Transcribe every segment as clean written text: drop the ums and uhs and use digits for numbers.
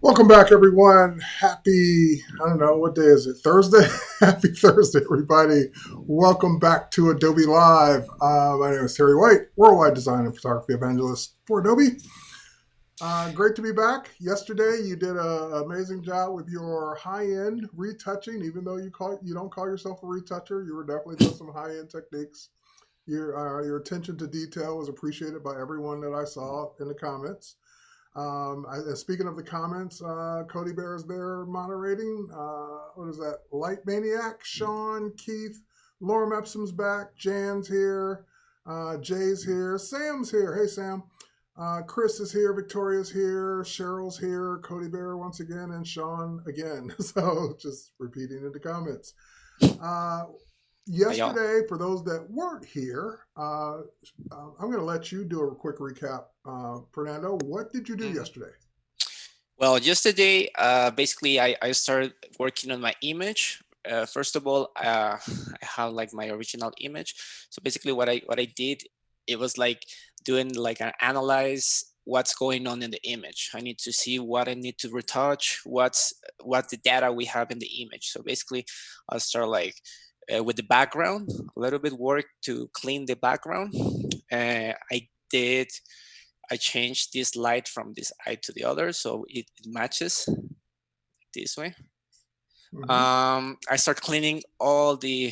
Welcome back, everyone. Happy, I don't know, what day is it? Thursday? Happy Thursday, everybody. Welcome back to Adobe Live. My name is Terry White, Worldwide Design and Photography Evangelist for Adobe. Great to be back. Yesterday, you did an amazing job with your high-end retouching, even though you don't call yourself a retoucher. You were definitely doing some high-end techniques. Your attention to detail was appreciated by everyone that I saw in the comments. Speaking of the comments, Cody Bear is there moderating. What is that? Light Maniac, Sean, Keith, Laura Epsom's back, Jan's here, Jay's here, Sam's here. Hey, Sam. Chris is here, Victoria's here, Cheryl's here, Cody Bear once again, and Sean again. So just repeating in the comments. Yesterday, for those that weren't here, I'm going to let you do a quick recap. Fernando, what did you do yesterday? Well, yesterday, basically, I started working on my image. First of all, I have like my original image. So basically, what I did, it was like doing like an analyze what's going on in the image. I need to see what I need to retouch, what the data we have in the image. So basically, I'll start like with the background, a little bit work to clean the background. I changed this light from this eye to the other, so it matches this way. I start cleaning all the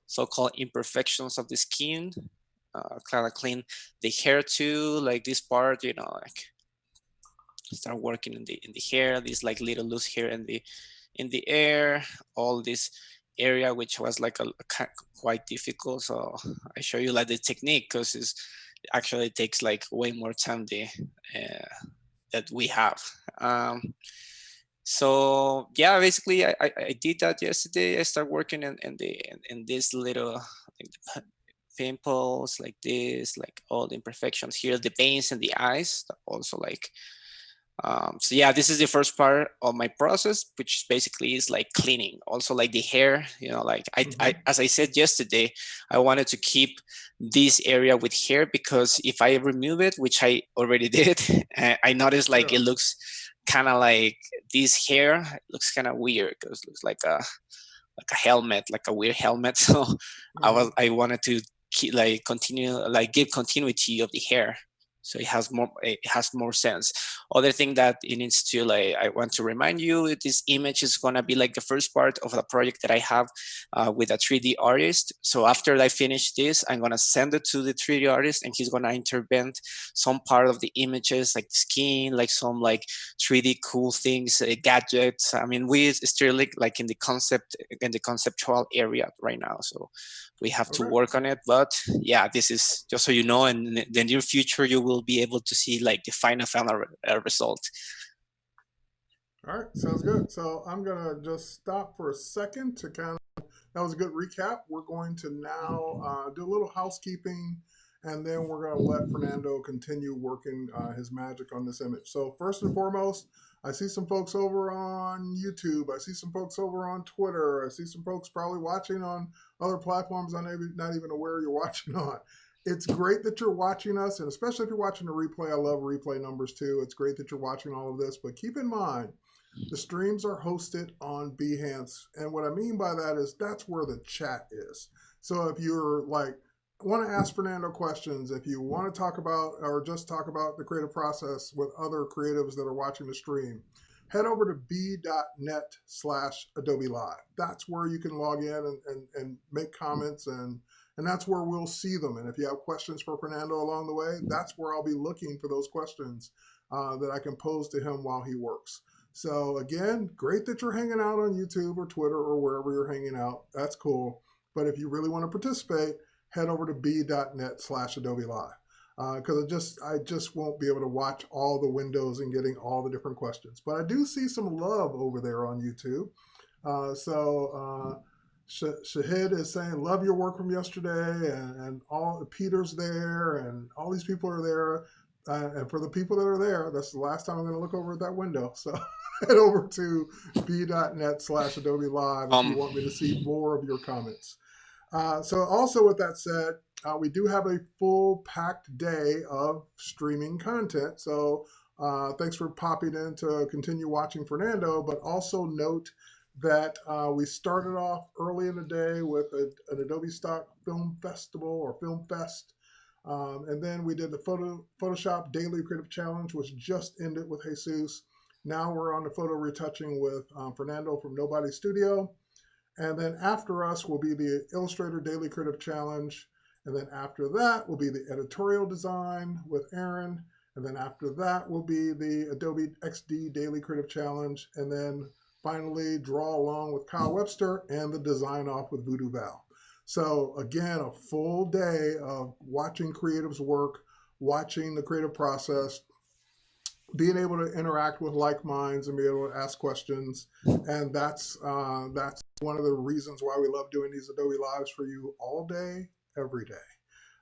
so-called imperfections of the skin. Kind of clean the hair too, like this part, you know, like start working in the hair, this like little loose hair in the air, all this area which was like a quite difficult. So I show you like the technique because it actually takes like way more time that we have. So yeah, basically I did that yesterday. I started working in this little pimples like this, like all the imperfections here, the veins in the eyes also like. So yeah, this is the first part of my process, which basically is like cleaning. Also like the hair, you know, like I as I said yesterday, I wanted to keep this area with hair because if I remove it, which I already did, I noticed like it looks kind of like this hair looks kind of weird because it looks like a helmet, like a weird helmet. So I wanted to give continuity of the hair. So it has more sense. Other thing that it needs to I want to remind you, this image is gonna be like the first part of the project that I have with a 3D artist. So after I finish this, I'm gonna send it to the 3D artist, and he's gonna intervene some part of the images, like the skin, like some like 3D cool things, gadgets. I mean, we still like in the conceptual area right now. So we have to work on it, but yeah, this is just so you know, and in the near future you will be able to see like the final result. All right, sounds good. So I'm gonna just stop for a second to that was a good recap. We're going to now do a little housekeeping, and then we're going to let Fernando continue working his magic on this image. So first and foremost, I see some folks over on YouTube. I see some folks over on Twitter. I see some folks probably watching on other platforms I'm not even aware you're watching on. It's great that you're watching us, and especially if you're watching the replay. I love replay numbers too. It's great that you're watching all of this, but keep in mind, the streams are hosted on Behance, and what I mean by that is that's where the chat is. So if you're like, want to ask Fernando questions, if you want to talk about or just talk about the creative process with other creatives that are watching the stream, head over to b.net/Adobe Live. That's where you can log in and make comments, and that's where we'll see them. And if you have questions for Fernando along the way, that's where I'll be looking for those questions that I can pose to him while he works. So again, great that you're hanging out on YouTube or Twitter or wherever you're hanging out. That's cool. But if you really want to participate, head over to b.net/Adobe Live. Because I just won't be able to watch all the windows and getting all the different questions. But I do see some love over there on YouTube. Shahid is saying, love your work from yesterday, and all Peter's there, and all these people are there. And for the people that are there, that's the last time I'm going to look over at that window. So head over to b.net/Adobe Live if you want me to see more of your comments. So also with that said, we do have a full packed day of streaming content. So thanks for popping in to continue watching Fernando, but also note that we started off early in the day with an Adobe Stock Film Festival or Film Fest. And then we did the Photoshop Daily Creative Challenge, which just ended with Jesus. Now we're on the photo retouching with Fernando from Nobody Studio. And then after us will be the Illustrator Daily Creative Challenge. And then after that will be the editorial design with Aaron. And then after that will be the Adobe XD Daily Creative Challenge. And then finally draw along with Kyle Webster and the design off with Voodoo Val. So again, a full day of watching creatives work, watching the creative process, being able to interact with like minds and be able to ask questions. And that's one of the reasons why we love doing these Adobe Lives for you all day, every day.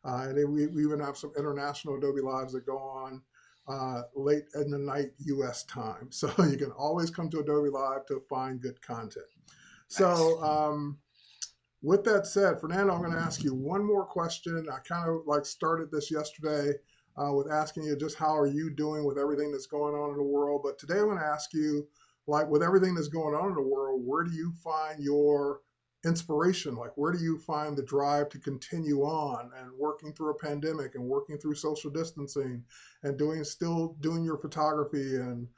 And then we even have some international Adobe Lives that go on late in the night US time. So you can always come to Adobe Live to find good content. So with that said, Fernando, I'm going to ask you one more question. I kind of like started this yesterday with asking you just how are you doing with everything that's going on in the world. But today I'm going to ask you, like with everything that's going on in the world, where do you find your inspiration? Like where do you find the drive to continue on and working through a pandemic and working through social distancing and still doing your photography and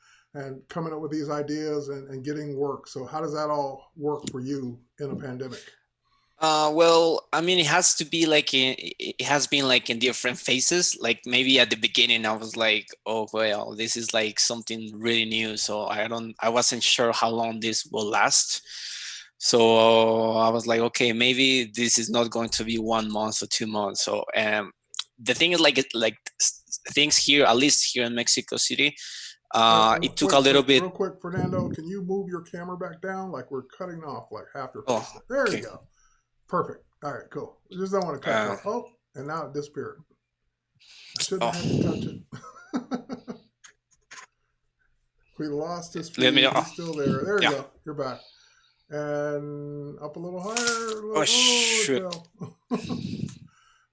coming up with these ideas and getting work? So how does that all work for you in a pandemic? Well, I mean, it has to be like it has been like in different phases. Like maybe at the beginning, I was like, "Oh well, this is like something really new." So I wasn't sure how long this will last. So I was like, okay, maybe this is not going to be 1 month or 2 months. So the thing is, like things here, at least here in Mexico City, it took a little bit. Real quick, Fernando, can you move your camera back down? Like we're cutting off like half your face. Oh, there okay. you go. Perfect. All right, cool. I just don't want to cut you off. Oh, and now it disappeared. I shouldn't have to touch it. We lost his feed. He's still there. There you go. You're back. And up a little higher. Oh, shoot.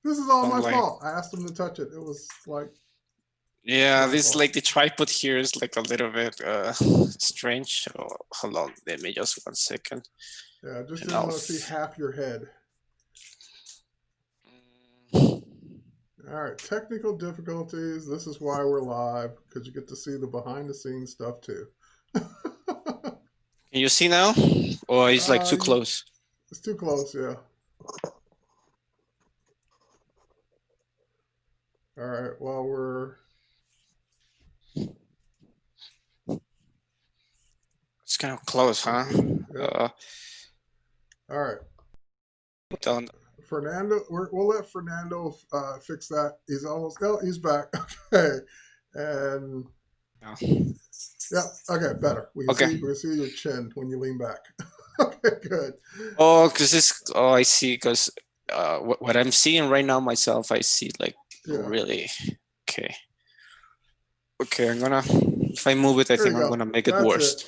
This is all my fault. I asked him to touch it. It was like... Yeah, this like the tripod here is like a little bit strange. So hold on, let me just 1 second. Yeah, just didn't want to see half your head. All right, technical difficulties. This is why we're live, because you get to see the behind the scenes stuff too. Can you see now? Or it's like too close? It's too close, yeah. All right, well, we're... It's kind of close, huh? Yeah. All right. Done. Fernando, we'll let Fernando fix that. He's almost... Oh, he's back. Okay. And... Oh. Yeah, okay, better. We can see your chin when you lean back. Okay, good. Oh, because this... Oh, I see, because what I'm seeing right now myself, I see like really... Okay. Okay, I'm gonna... If I move it, I think I'm gonna make it worse.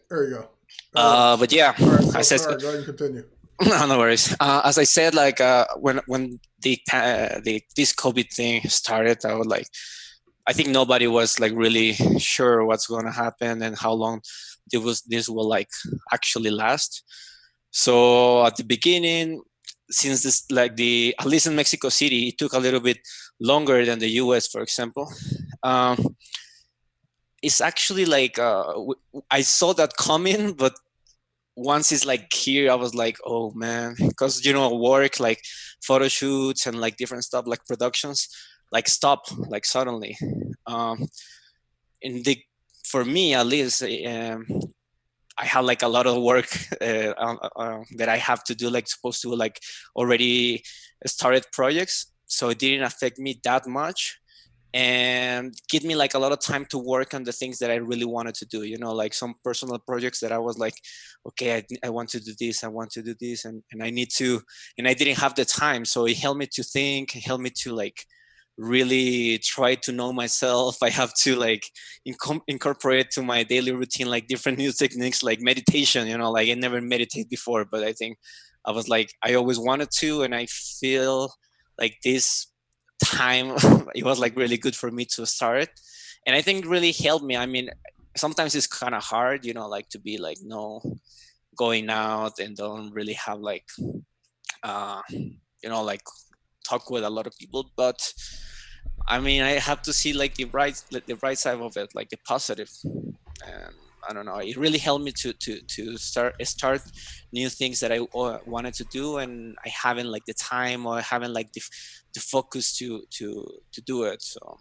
There you go. But yeah, all right, so sorry, go ahead and continue. No worries. As I said, like when this COVID thing started, I was like, I think nobody was like really sure what's going to happen and how long this will like actually last. So at the beginning, since this like at least in Mexico City, it took a little bit longer than the US, for example. It's actually like I saw that coming, but once it's like here, I was like, oh man, because work like photo shoots and like different stuff like productions like stop like suddenly. For me at least, I have like a lot of work that I have to do, like supposed to like already started projects, so it didn't affect me that much, and give me like a lot of time to work on the things that I really wanted to do, like some personal projects that I was like, okay, I want to do this, I want to do this, and I need to, and I didn't have the time. So it helped me to think, it helped me to like really try to know myself. I have to like incorporate to my daily routine like different new techniques like meditation, like I never meditated before, but I think I was like, I always wanted to, and I feel like this time it was like really good for me to start, and I think it really helped me. I mean, sometimes it's kind of hard, like to be like no going out and don't really have like like talk with a lot of people, but I mean, I have to see like the right side of it, like the positive. And I don't know, it really helped me to start new things that I wanted to do, and I haven't like the time, or I haven't like the focus to do it. So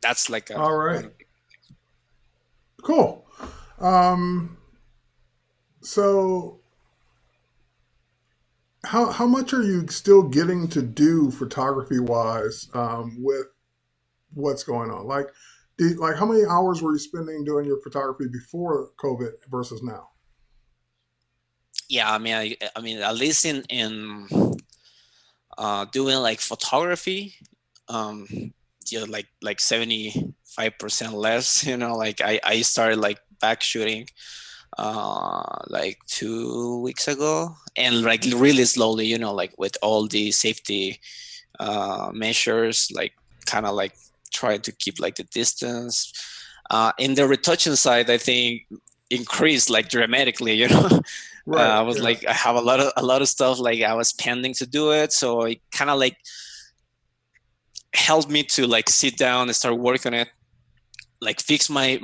that's like a All one right. of the, Cool. Um, so how much are you still getting to do photography wise with what's going on? Like how many hours were you spending doing your photography before COVID versus now? yeah. I mean, I mean, at least in doing like photography, um, yeah, like 75% less. Like I started like back shooting like 2 weeks ago, and like really slowly, like with all the safety measures, like kind of like trying to keep like the distance. In the retouching side, I think increased like dramatically. Right. I was Yeah. like, I have a lot of stuff like I was pending to do it, so it kind of like helped me to like sit down and start working on it, like fix my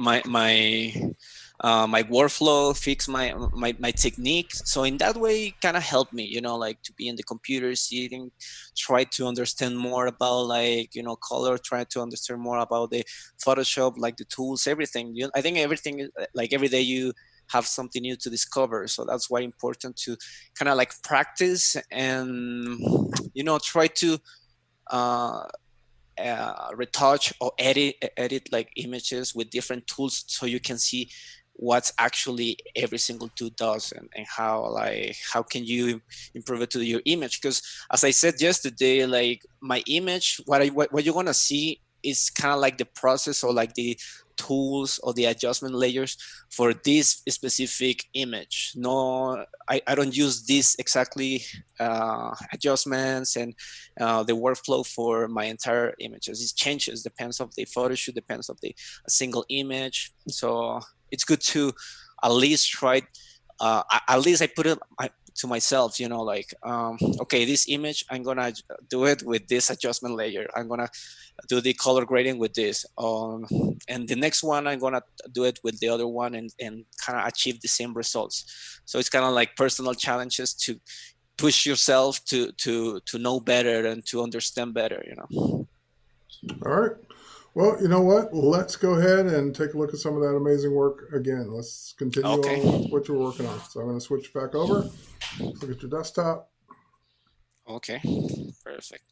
workflow, fix my technique. So in that way, kind of helped me, like to be in the computer, sitting, try to understand more about like color, try to understand more about the Photoshop, like the tools, everything. I think everything like every day you have something new to discover. So that's why important to kind of like practice and try to uh, retouch or edit like images with different tools, so you can see what's actually every single tool does, and how can you improve it to your image. Because as I said yesterday, like my image, what you're gonna see is kind of like the process, or like the tools or the adjustment layers for this specific image. No, I don't use this exactly adjustments and the workflow for my entire images. It changes, depends of the photo shoot, depends of the a single image. So it's good to at least try. At least I put it to myself, like, okay, this image, I'm gonna do it with this adjustment layer. I'm gonna do the color grading with this, and the next one I'm gonna do it with the other one, and kind of achieve the same results. So it's kind of like personal challenges to push yourself to know better and to understand better. All right. Well, you know what? Let's go ahead and take a look at some of that amazing work again. Let's continue Okay. on with what you're working on. So I'm going to switch back over. Let's look at your desktop. Okay, perfect.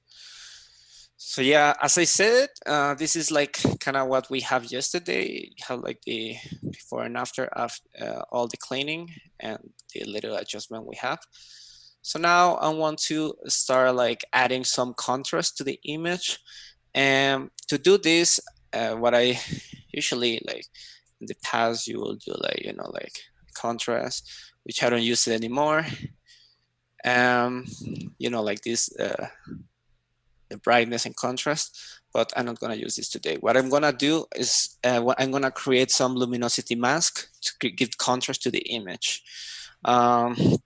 So yeah, as I said, this is like kind of what we have yesterday. You have like the before and after of all the cleaning and the little adjustment we have. So now I want to start like adding some contrast to the image. And to do this, what I usually like in the past, you will do like, like contrast, which I don't use it anymore. Um, like this, the brightness and contrast, but I'm not gonna use this today. What I'm gonna do is I'm gonna create some luminosity mask to give contrast to the image. Um,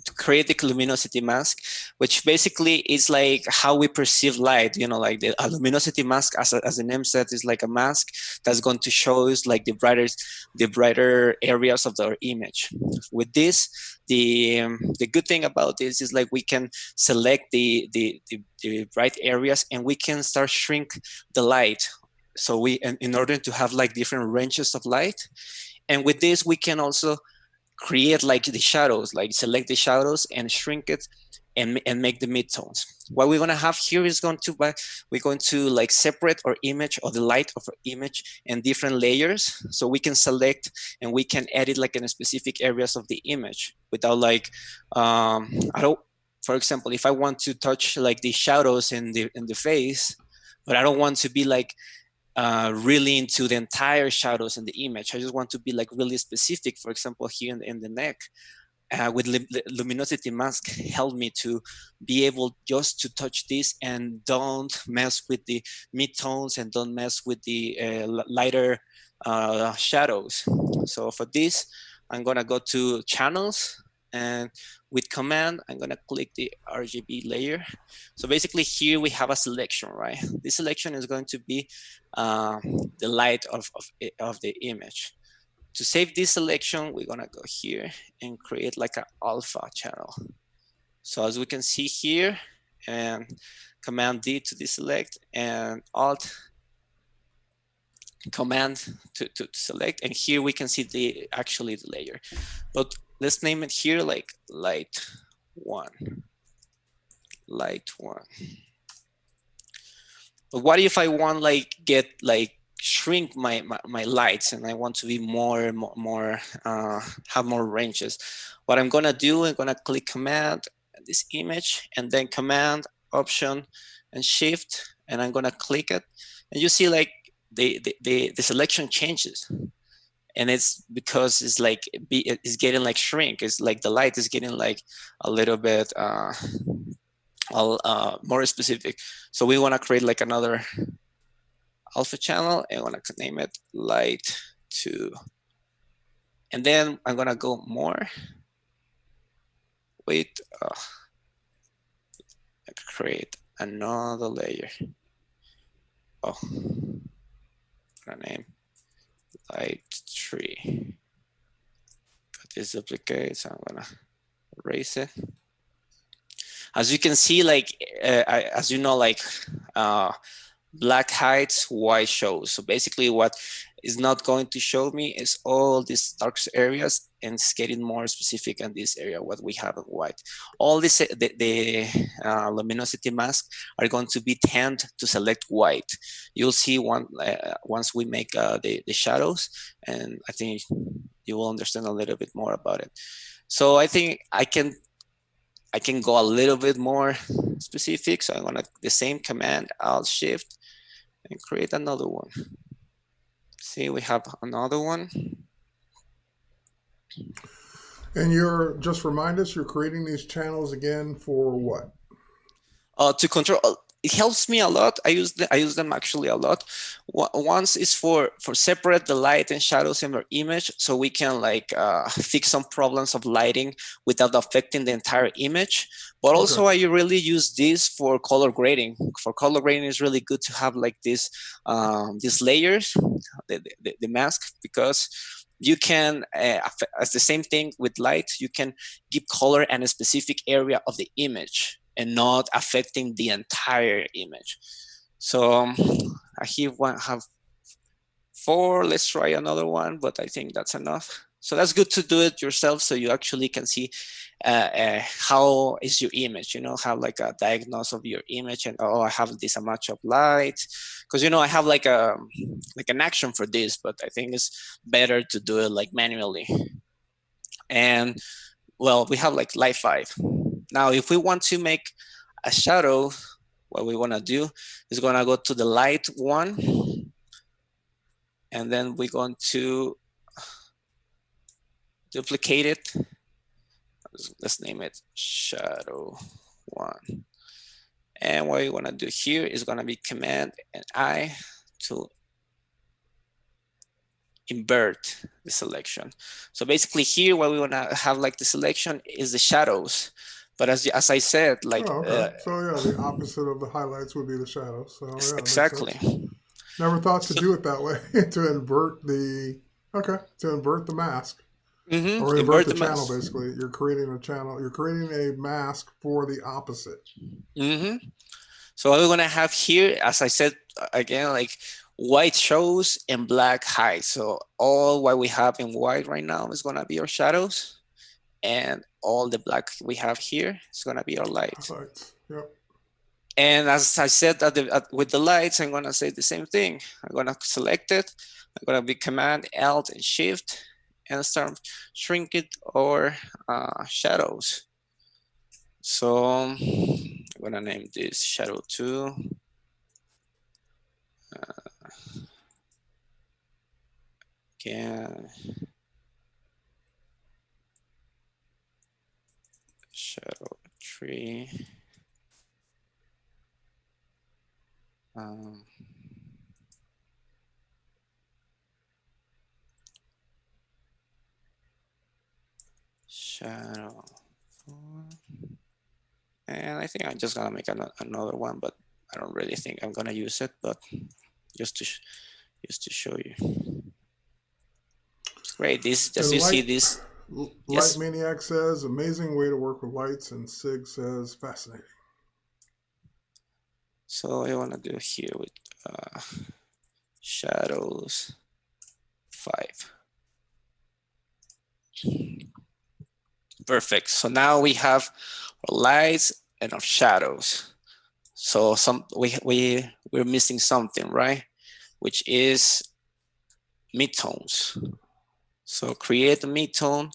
to create the luminosity mask, which basically is like how we perceive light. Like the luminosity mask, as the name said, is like a mask that's going to show us like the brighter areas of our image. With this, the good thing about this is like we can select the bright areas, and we can start shrink the light. So in order to have like different ranges of light, and with this we can also create like the shadows, like select the shadows and shrink it and make the midtones. What we're gonna have here is we're going to like separate our image or the light of our image in different layers, so we can select and we can edit like in specific areas of the image without like I don't. For example, if I want to touch like the shadows in the face, but I don't want to be like really into the entire shadows in the image. I just want to be like really specific. For example, here in the neck, with Luminosity mask helped me to be able just to touch this and don't mess with the midtones and don't mess with the lighter shadows. So for this, I'm gonna go to channels, and with command, I'm gonna click the RGB layer. So basically here we have a selection, right? This selection is going to be the light of the image. To save this selection, we're gonna go here and create like an alpha channel. So as we can see here, and Command D to deselect, and Alt Command to select, and here we can see the layer. But let's name it here like light one. But what if I want like shrink my lights and I want to be have more ranges? What I'm gonna do, I'm gonna click Command this image and then Command Option and Shift, and I'm gonna click it, and you see like the selection changes, and it's because it's like it's getting like shrink. It's like the light is getting like a little bit more specific. So we want to create like another alpha channel, and I want to name it light 2. And then I'm gonna go more. Wait, create another layer. Oh, I'm gonna name light 3. Got this duplicate, so I'm gonna erase it. As you can see, like as you know, like black hides, white shows. So basically what is not going to show me is all these dark areas, and it's getting more specific in this area, what we have in white. All this, the luminosity mask are going to be tend to select white. You'll see once we make the shadows, and I think you will understand a little bit more about it. So I think I can go a little bit more specific. So I'm gonna the same command, Alt Shift, and create another one. See, we have another one. And you're, just remind us, you're creating these channels again for what? To control, it helps me a lot. I use them actually a lot. Once is for separate the light and shadows in our image, so we can like fix some problems of lighting without affecting the entire image. But also, I really use this for color grading. For color grading, it's really good to have like these layers, the mask, because you can, as the same thing with light, you can give color in a specific area of the image and not affecting the entire image. So I have 4. Let's try another one, but I think that's enough. So that's good to do it yourself, so you actually can see how is your image, have like a diagnosis of your image, and I have this amount of light, because I have like an action for this, but I think it's better to do it like manually. And well, we have like light 5. Now, if we want to make a shadow, what we want to do is going to go to the light 1, and then we're going to duplicate it. Let's name it shadow 1. And what we want to do here is going to be Command and I to invert the selection. So basically here, what we want to have like the selection is the shadows. But as I said, like so the opposite of the highlights would be the shadows. So exactly. Never thought to do it that way, to invert the mask. Mm-hmm. Or invert the channel, basically. You're creating a channel. You're creating a mask for the opposite. Mm-hmm. So what we're going to have here, as I said, again, like white shows and black hides. So all what we have in white right now is going to be our shadows. and all the black we have here is gonna be our light. Highlights. Yep. And as I said with the lights, I'm gonna say the same thing. I'm gonna select it. I'm gonna be Command, Alt, and Shift, and start shrink it or shadows. So I'm gonna name this Shadow 2. Again, Shadow 3. Shadow 4. And I think I'm just gonna make another one, but I don't really think I'm gonna use it, but just to show you. It's great. This, as you see, this. Light Yes. Maniac says, amazing way to work with lights, and Sig says, fascinating. So I want to do here with shadows 5. Perfect. So now we have our lights and our shadows. So we're missing something, right? Which is midtones. So create a midtone.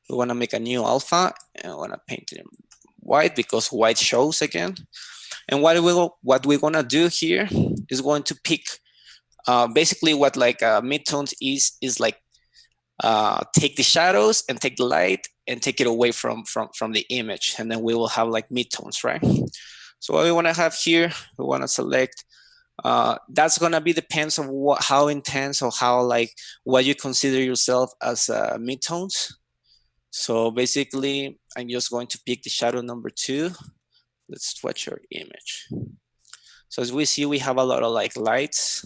We want to make a new alpha, and I want to paint it in white because white shows again. And what we're gonna do here is going to pick basically what like midtones is like take the shadows and take the light and take it away from the image, and then we will have like midtones, right? So what we want to have here, we want to select. That's gonna be depends on how intense or how like what you consider yourself as midtones. So basically, I'm just going to pick the shadow number 2. Let's switch our image. So as we see, we have a lot of like lights.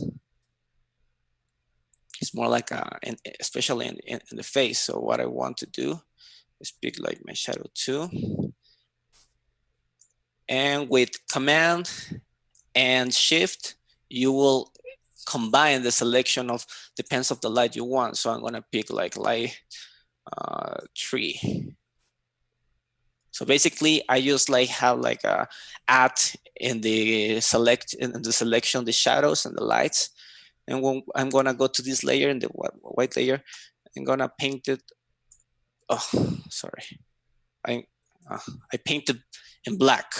It's more like especially in the face. So what I want to do is pick like my shadow 2. And with Command and Shift, you will combine the selection of depends of the light you want. So I'm gonna pick like light 3. So basically, I just like have like a add in the selection the shadows and the lights, and when I'm gonna go to this layer in the white layer, I'm gonna paint it. Oh, sorry, I painted in black,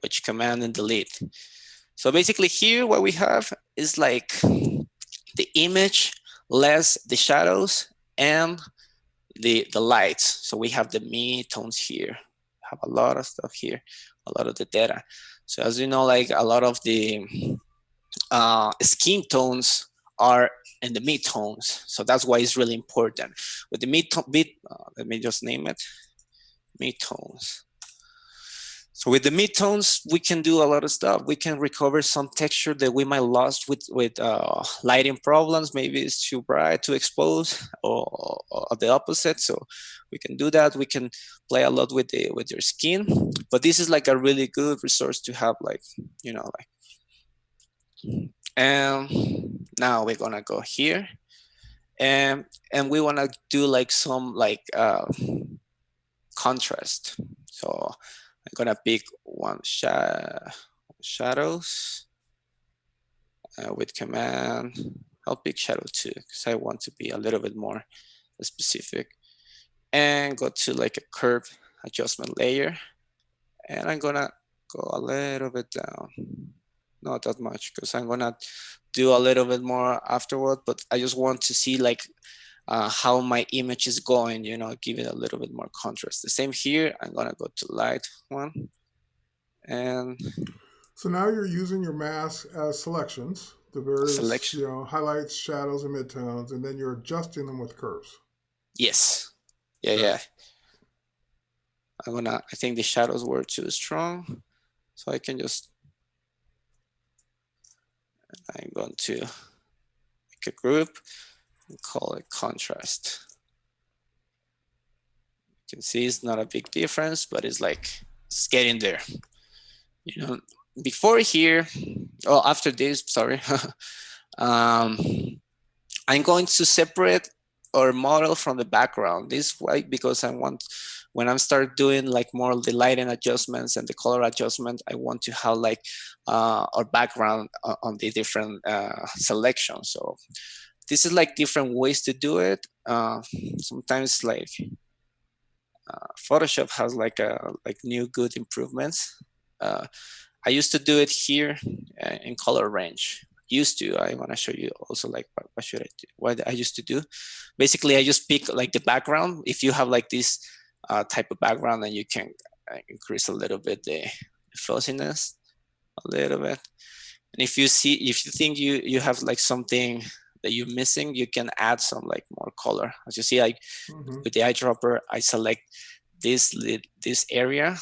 which Command and Delete. So basically, here what we have is like the image less the shadows and the lights. So we have the midtones here. Have a lot of stuff here, a lot of the data. So as you know, like a lot of the skin tones are in the midtones. So that's why it's really important. With the let me just name it, midtones. So with the midtones, we can do a lot of stuff. We can recover some texture that we might lost with lighting problems. Maybe it's too bright, too exposed, or the opposite. So we can do that. We can play a lot with your skin. But this is like a really good resource to have, like, you know, like. And now we're gonna go here, and we wanna do like some like contrast. So I'm gonna pick one shadows with Command. I'll pick shadow 2 because I want to be a little bit more specific, and go to like a curve adjustment layer, and I'm gonna go a little bit down, not that much because I'm gonna do a little bit more afterward, but I just want to see like how my image is going, you know, give it a little bit more contrast. The same here, I'm gonna go to light one. And so now you're using your mask as selections, the various selection. highlights, shadows, and midtones, and then you're adjusting them with curves. Yes. Yeah, okay. Yeah. I think the shadows were too strong, so I can just, I'm going to make a group and call it contrast. You can see it's not a big difference, but it's like, it's getting there. You know, before here, oh, after this, sorry, I'm going to separate our model from the background. This is why, because I want, when I start doing like more of the lighting adjustments and the color adjustment, I want to have like our background on the different selections. So this is like different ways to do it. Sometimes like Photoshop has like new good improvements. I used to do it here in color range. Used to. I want to show you also like what should I do? What I used to do. Basically, I just pick like the background. If you have like this type of background, then you can increase a little bit the fuzziness a little bit. And if you think you have like something that you're missing, you can add some like more color. As you see, with the eyedropper, I select this area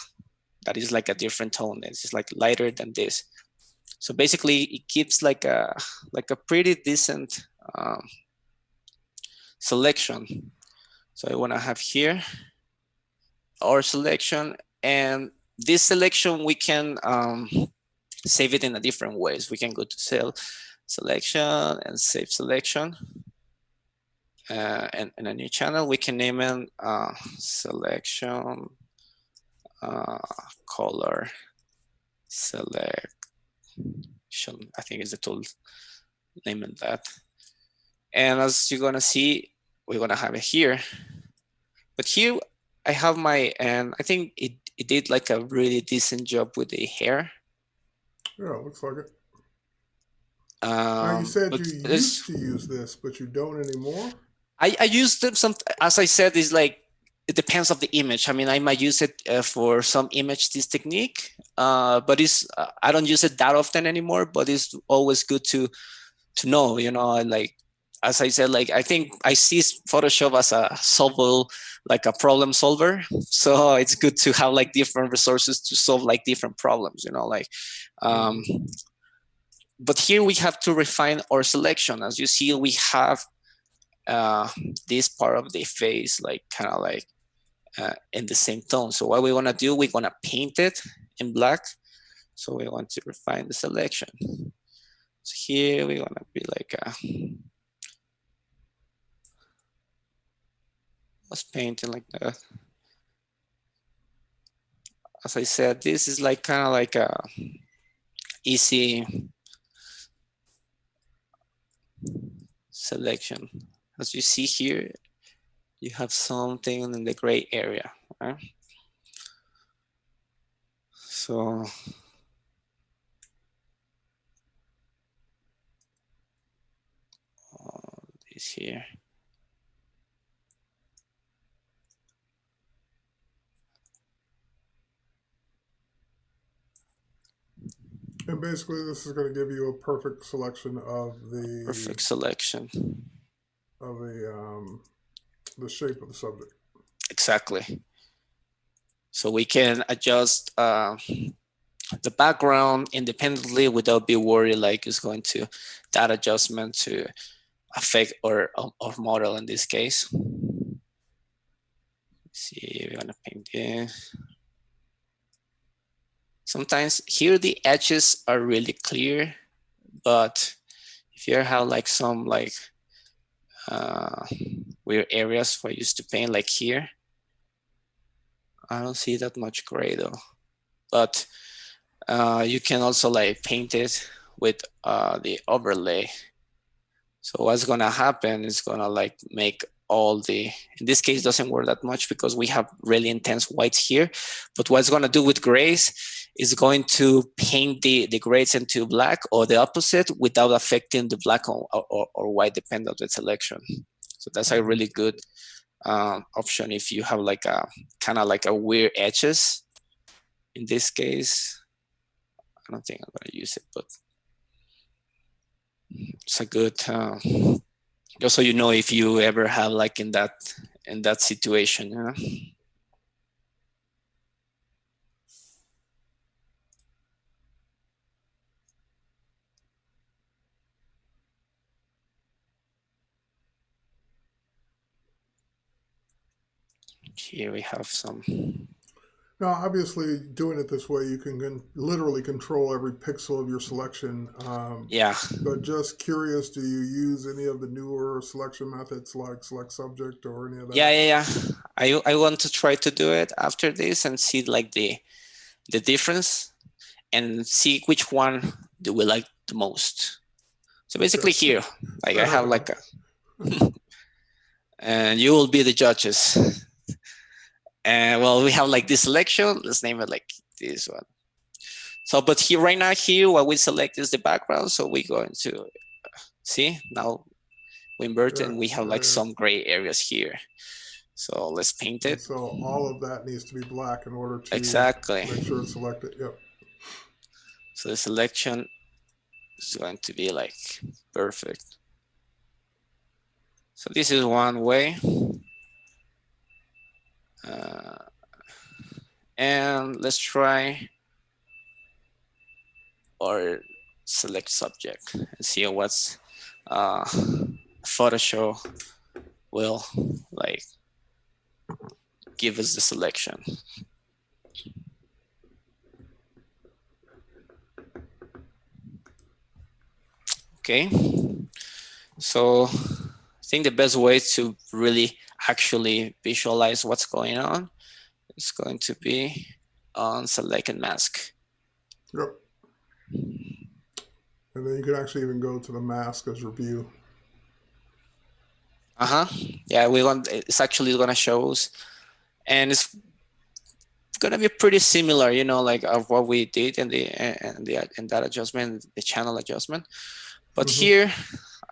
that is like a different tone. It's just like lighter than this. So basically, it gives like a pretty decent selection. So I want to have here our selection, and this selection we can save it in a different ways. We can go to selection and save selection. And in a new channel, we can name it selection color selection. I think is the tool naming that. And as you're gonna see, we're gonna have it here. But here I have my, and I think it did like a really decent job with the hair. Yeah, it looks like it. Now you said you used to use this, but you don't anymore. I use them some, as I said, is like it depends of the image. I mean, I might use it for some image, this technique, but it's I don't use it that often anymore. But it's always good to know. You know, like as I said, like I think I see Photoshop as a solvable, like a problem solver. So it's good to have like different resources to solve like different problems. You know, like. But here we have to refine our selection. As you see, we have this part of the face like kind of like in the same tone. So what we want to do, we're going to paint it in black. So we want to refine the selection. So here we want to be like let's paint it like that. As I said, this is like kind of like a easy selection. As you see here, you have something in the gray area, right? So this here. And basically, this is going to give you a perfect selection of the the shape of the subject. Exactly. So we can adjust the background independently without be worried like it's going to that adjustment to affect our model in this case. Let's see, we're gonna paint this. Sometimes here the edges are really clear, but if you have like some like weird areas for used to paint, like here, I don't see that much gray though. But you can also like paint it with the overlay. So what's gonna happen is gonna like make all the, in this case doesn't work that much because we have really intense whites here, but what's gonna do with grays is going to paint the grays into black or the opposite without affecting the black or white depending on the selection. So that's a really good option if you have like a kind of like a weird edges. In this case, I don't think I'm gonna use it, but it's a good just so you know if you ever have like in that situation. Here we have some. Now, obviously, doing it this way, you can literally control every pixel of your selection. Yeah, But just curious, do you use any of the newer selection methods like select subject or any of yeah, that? yeah, yeah. I want to try to do it after this and see like the difference and see which one do we like the most. So basically Okay, here, like I fair have like a, enough. and you will be the judges. And well, we have like this selection. Let's name it like this one. So, but here right now here, what we select is the background. So we're going to see now we invert Yeah, and we have like there. some gray areas here. So let's paint And it. so all of that needs to be black in order to Exactly. make sure it's selected. Yep. So the selection is going to be like perfect. So this is one way. Uh, and let's try or select subject and see what's Photoshop will like give us the selection. Okay, so I think the best way to really actually visualize what's going on is going to be on select and mask. Yep. And then you can actually even go to the mask as review. Yeah, it's actually gonna show us, and it's gonna be pretty similar, you know, like of what we did in that adjustment, the channel adjustment. But Mm-hmm. here,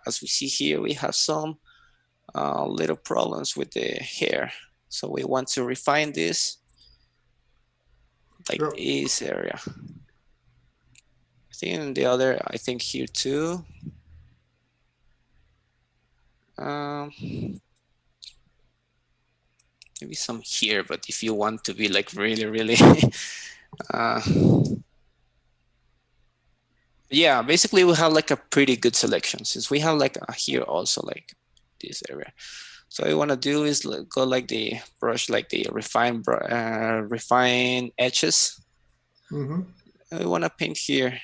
as we see here, we have some little problems with the hair. So we want to refine this, like Yep. this area. I think in the other, I think here too. Um, maybe some here, but if you want to be like really, really, uh, yeah, basically we have like a pretty good selection since we have like here also like this area. So what I want to do is go like the brush, like the refine edges. Mm-hmm. I want to paint here.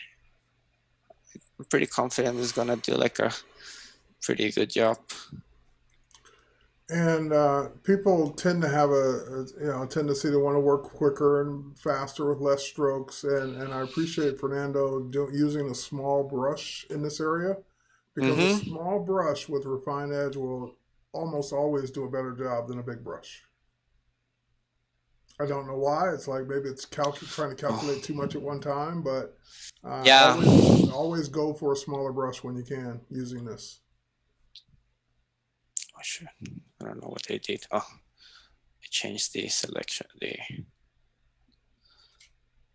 I'm pretty confident it's gonna do like a pretty good job. And people tend to have a tendency to want to work quicker and faster with less strokes. And I appreciate Fernando using a small brush in this area because a Mm-hmm. small brush with refined edge will almost always do a better job than a big brush. I don't know why. It's like maybe it's trying to Oh, calculate too much at one time, but yeah. always go for a smaller brush when you can using this. Oh, sure. I don't know what they did. Oh, I changed the selection.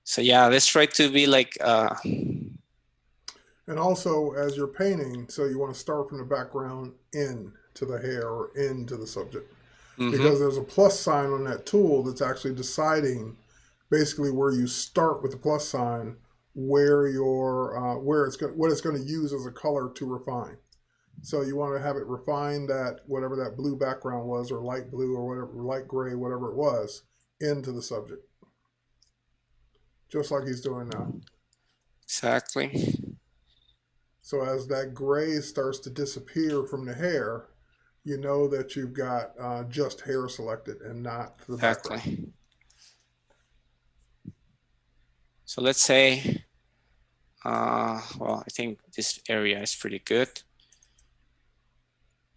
So yeah, let's try to be like And also, as you're painting, so you want to start from the background in to the hair or into the subject. mm-hmm. Because there's a plus sign on that tool that's actually deciding basically where you start with the plus sign, where what it's going to use as a color to refine. So you want to have it refine that whatever that blue background was, or light blue, or whatever, light gray, whatever it was, into the subject, just like he's doing now. Exactly. So as that gray starts to disappear from the hair, you know that you've got just hair selected and not the background. Exactly. So let's say, well, I think this area is pretty good.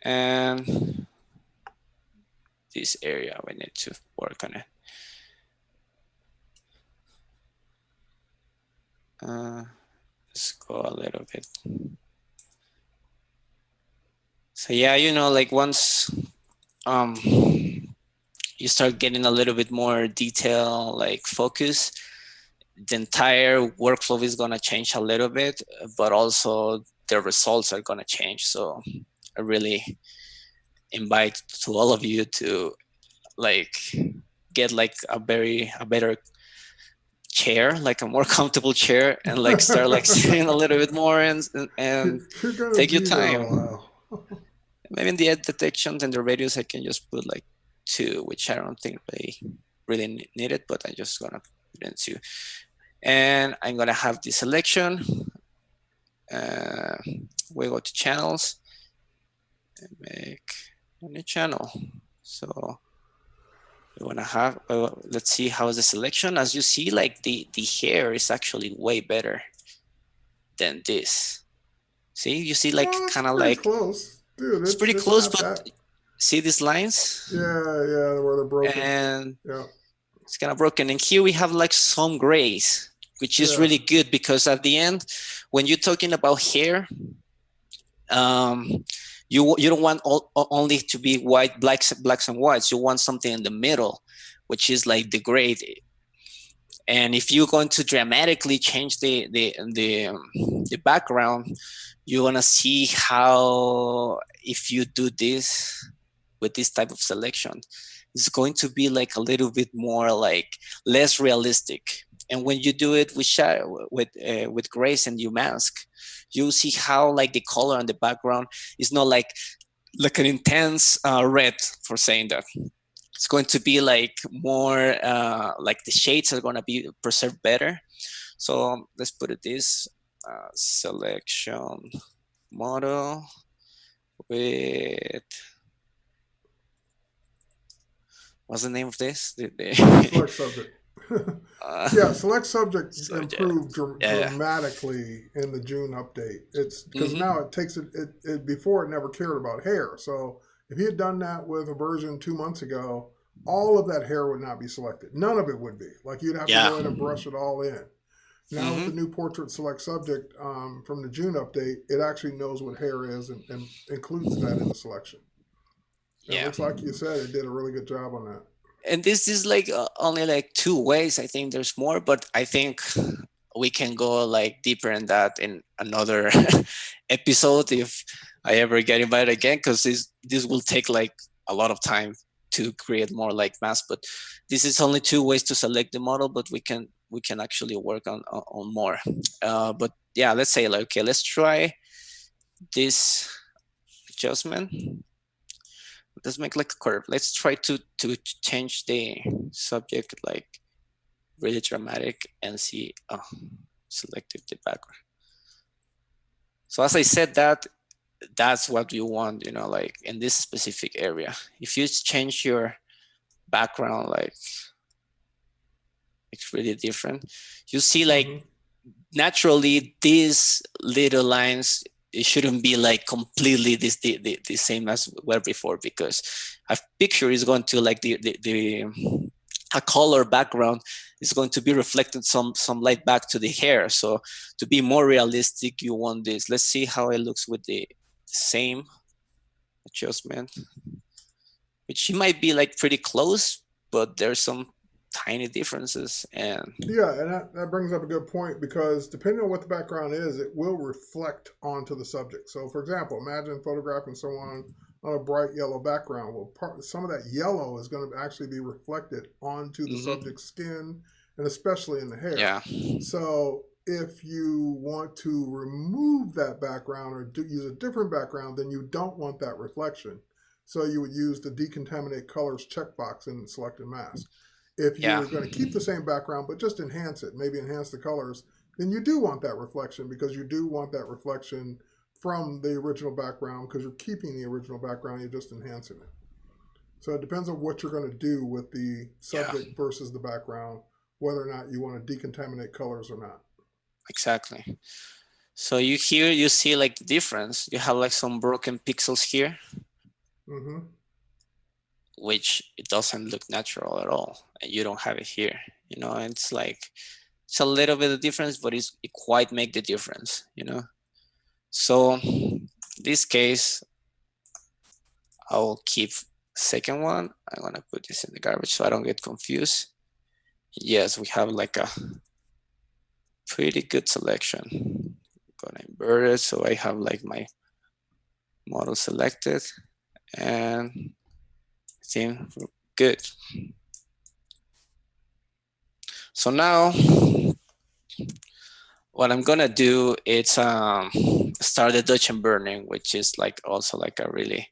And this area, we need to work on it. Let's go a little bit. So yeah, you know, like once you start getting a little bit more detail, like focus, the entire workflow is gonna change a little bit, but also the results are gonna change. So I really invite to all of you to like get like a better chair, like a more comfortable chair, and like start like sitting a little bit more and You're gonna take your be there a time. while. Maybe in the edge detections and the radius, I can just put like 2, which I don't think they really need it, but I'm just gonna put it into, and I'm gonna have the selection. We go to channels and make a new channel. So we want to have, let's see how is the selection. As you see, like the hair is actually way better than this. See, you see like kind of like close. Dude, it's pretty it's close, not but that. see these lines? Yeah, where they're broken. And yeah. It's kind of broken. And here we have like some grays, which is really good because at the end, when you're talking about hair, you don't want only to be white, blacks and whites. You want something in the middle, which is like the gray. And if you're going to dramatically change the background, you want to see how, if you do this with this type of selection, it's going to be like a little bit more like less realistic. And when you do it with shadow, with grays and you mask, you see how like the color on the background is not like an intense red, for saying that. It's going to be like more like the shades are going to be preserved better. So let's put it this selection model with, what's the name of this? Select subject. Select subject improved dramatically in the June update. It's because now it takes it before it never cared about hair. So if he had done that with a version 2 months ago, all of that hair would not be selected. None of it would be. Like you'd have to go in and brush it all in. Now with the new portrait select subject from the June update, it actually knows what hair is and includes that in the selection. It looks like you said it did a really good job on that. And this is like only like 2 ways. I think there's more, but I think we can go like deeper in that in another episode if I ever get invited again, because this will take like a lot of time to create more like masks. But this is only 2 ways to select the model, but we can actually work on more. But yeah, let's say like, okay, let's try this adjustment. Let's make like a curve. Let's try to change the subject like really dramatic and see, selected the background. So as I said, that's what you want, like in this specific area. If you change your background, like it's really different. You see like naturally these little lines, it shouldn't be like completely the same as were before, because a picture is going to like a color background is going to be reflected some light back to the hair. So to be more realistic, you want this. Let's see how it looks with the same adjustment, which might be like pretty close, but there's some tiny differences. And that brings up a good point, because depending on what the background is, it will reflect onto the subject. So for example, imagine photographing someone on a bright yellow background. Well, some of that yellow is going to actually be reflected onto the subject's skin, and especially in the hair. So if you want to remove that background or use a different background, then you don't want that reflection. So you would use the decontaminate colors checkbox in selected mask. If you're going to keep the same background but just enhance it, maybe enhance the colors, then you do want that reflection, because you do want that reflection from the original background, because you're keeping the original background, you're just enhancing it. So it depends on what you're going to do with the subject versus the background, whether or not you want to decontaminate colors or not. Exactly. So you see like the difference. You have like some broken pixels here, which it doesn't look natural at all, and you don't have it here. It's like it's a little bit of difference, but it quite make the difference. So in this case, I'll keep second one. I'm gonna put this in the garbage so I don't get confused. Yes, we have like a pretty good selection. I'm gonna invert it so I have like my model selected, and I think we're good. So now what I'm gonna do is start the Dutch and burning, which is like also like a really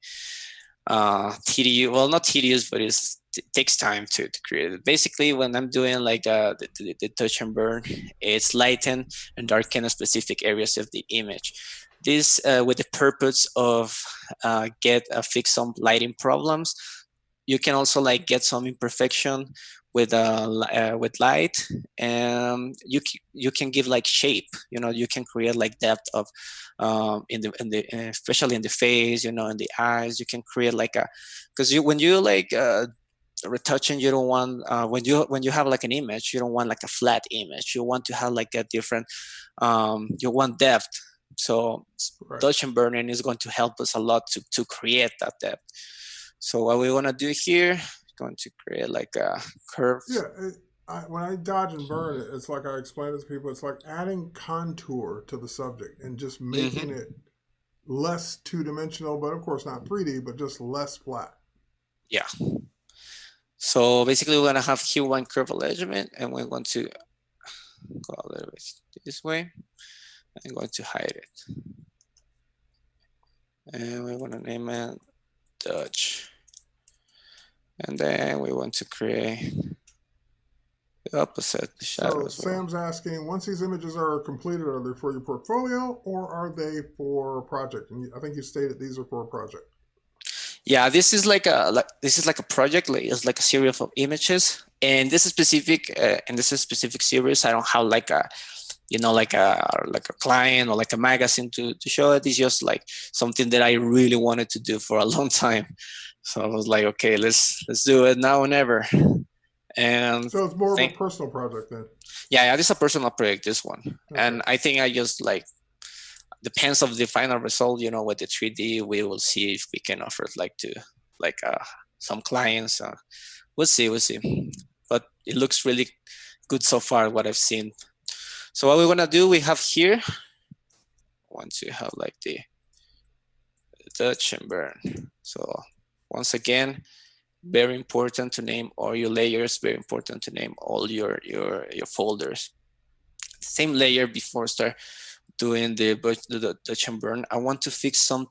tedious, well, not tedious, but it's takes time to create it. Basically, when I'm doing like the touch and burn, it's lighten and darken specific areas of the image. This with the purpose of fix some lighting problems. You can also like get some imperfection with light, and you can give like shape. You can create like depth of in the especially in the face, in the eyes. You can create like a, because when you like retouching, you don't want when you have like an image, you don't want like a flat image. You want to have like a different you want depth. So Right. touch and burning is going to help us a lot to create that depth. So what we want to do here, going to create like a curve. Yeah. When I dodge and burn it, it's like I explain it to people. It's like adding contour to the subject and just making Mm-hmm. it less two dimensional, but of course not 3D, but just less flat. Yeah. So basically, we're gonna have here one curve alignment, and we're going to go a little bit this way. I'm going to hide it, and we want to name it Dutch. And then we want to create the opposite, the shadow So as well. Sam's asking, once these images are completed, are they for your portfolio or are they for a project? And I think you stated these are for a project. Yeah, this is like a project. It's like a series of images, and this is specific. In this specific series, I don't have like a like a client or like a magazine to show it. It's just like something that I really wanted to do for a long time. So I was like, okay, let's do it now or never. And So it's more of a think, personal project then. yeah, this is a personal project, this one. Okay. And I think I just like depends of the final result. With the 3D, we will see if we can offer it like to like some clients. We'll see. But it looks really good so far, what I've seen. So what we want to do, we have here, once you have like the touch and burn. So once again, very important to name all your layers, very important to name all your folders. Same layer before start doing the touch and burn. I want to fix some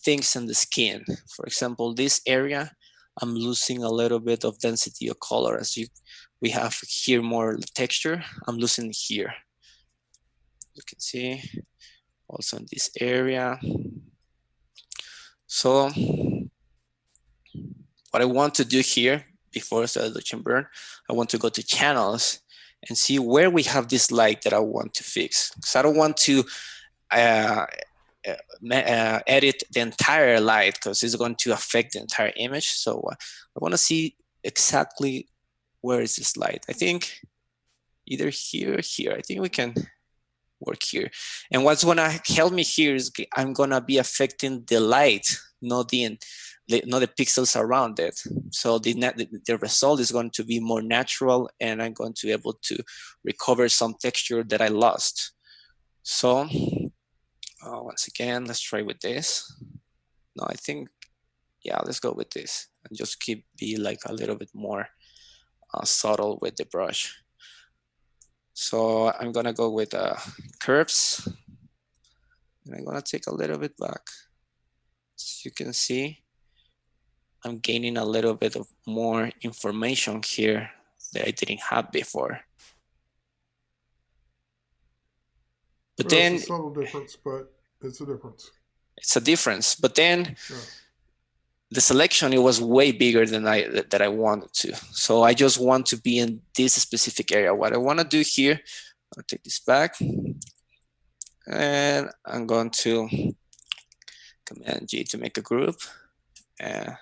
things in the skin. For example, this area, I'm losing a little bit of density of color. As we have here more texture, I'm losing here. You can see also in this area. So what I want to do here before I start the touch burn, I want to go to channels and see where we have this light that I want to fix. So I don't want to edit the entire light because it's going to affect the entire image. So I want to see exactly where is this light. I think either here or here. I think we can work here. And what's gonna help me here is I'm gonna be affecting the light, not the pixels around it. So the result is going to be more natural, and I'm going to be able to recover some texture that I lost. So once again, let's try with this. No, I think, yeah, let's go with this and just be like a little bit more subtle with the brush. So I'm gonna go with curves, and I'm gonna take a little bit back. As you can see, I'm gaining a little bit of more information here that I didn't have before. But Well, then it's a subtle difference, but it's a difference. it's a difference. But then Yeah. the selection, it was way bigger than I wanted to. So I just want to be in this specific area. What I want to do here, I'll take this back, and I'm going to Command G to make a group. So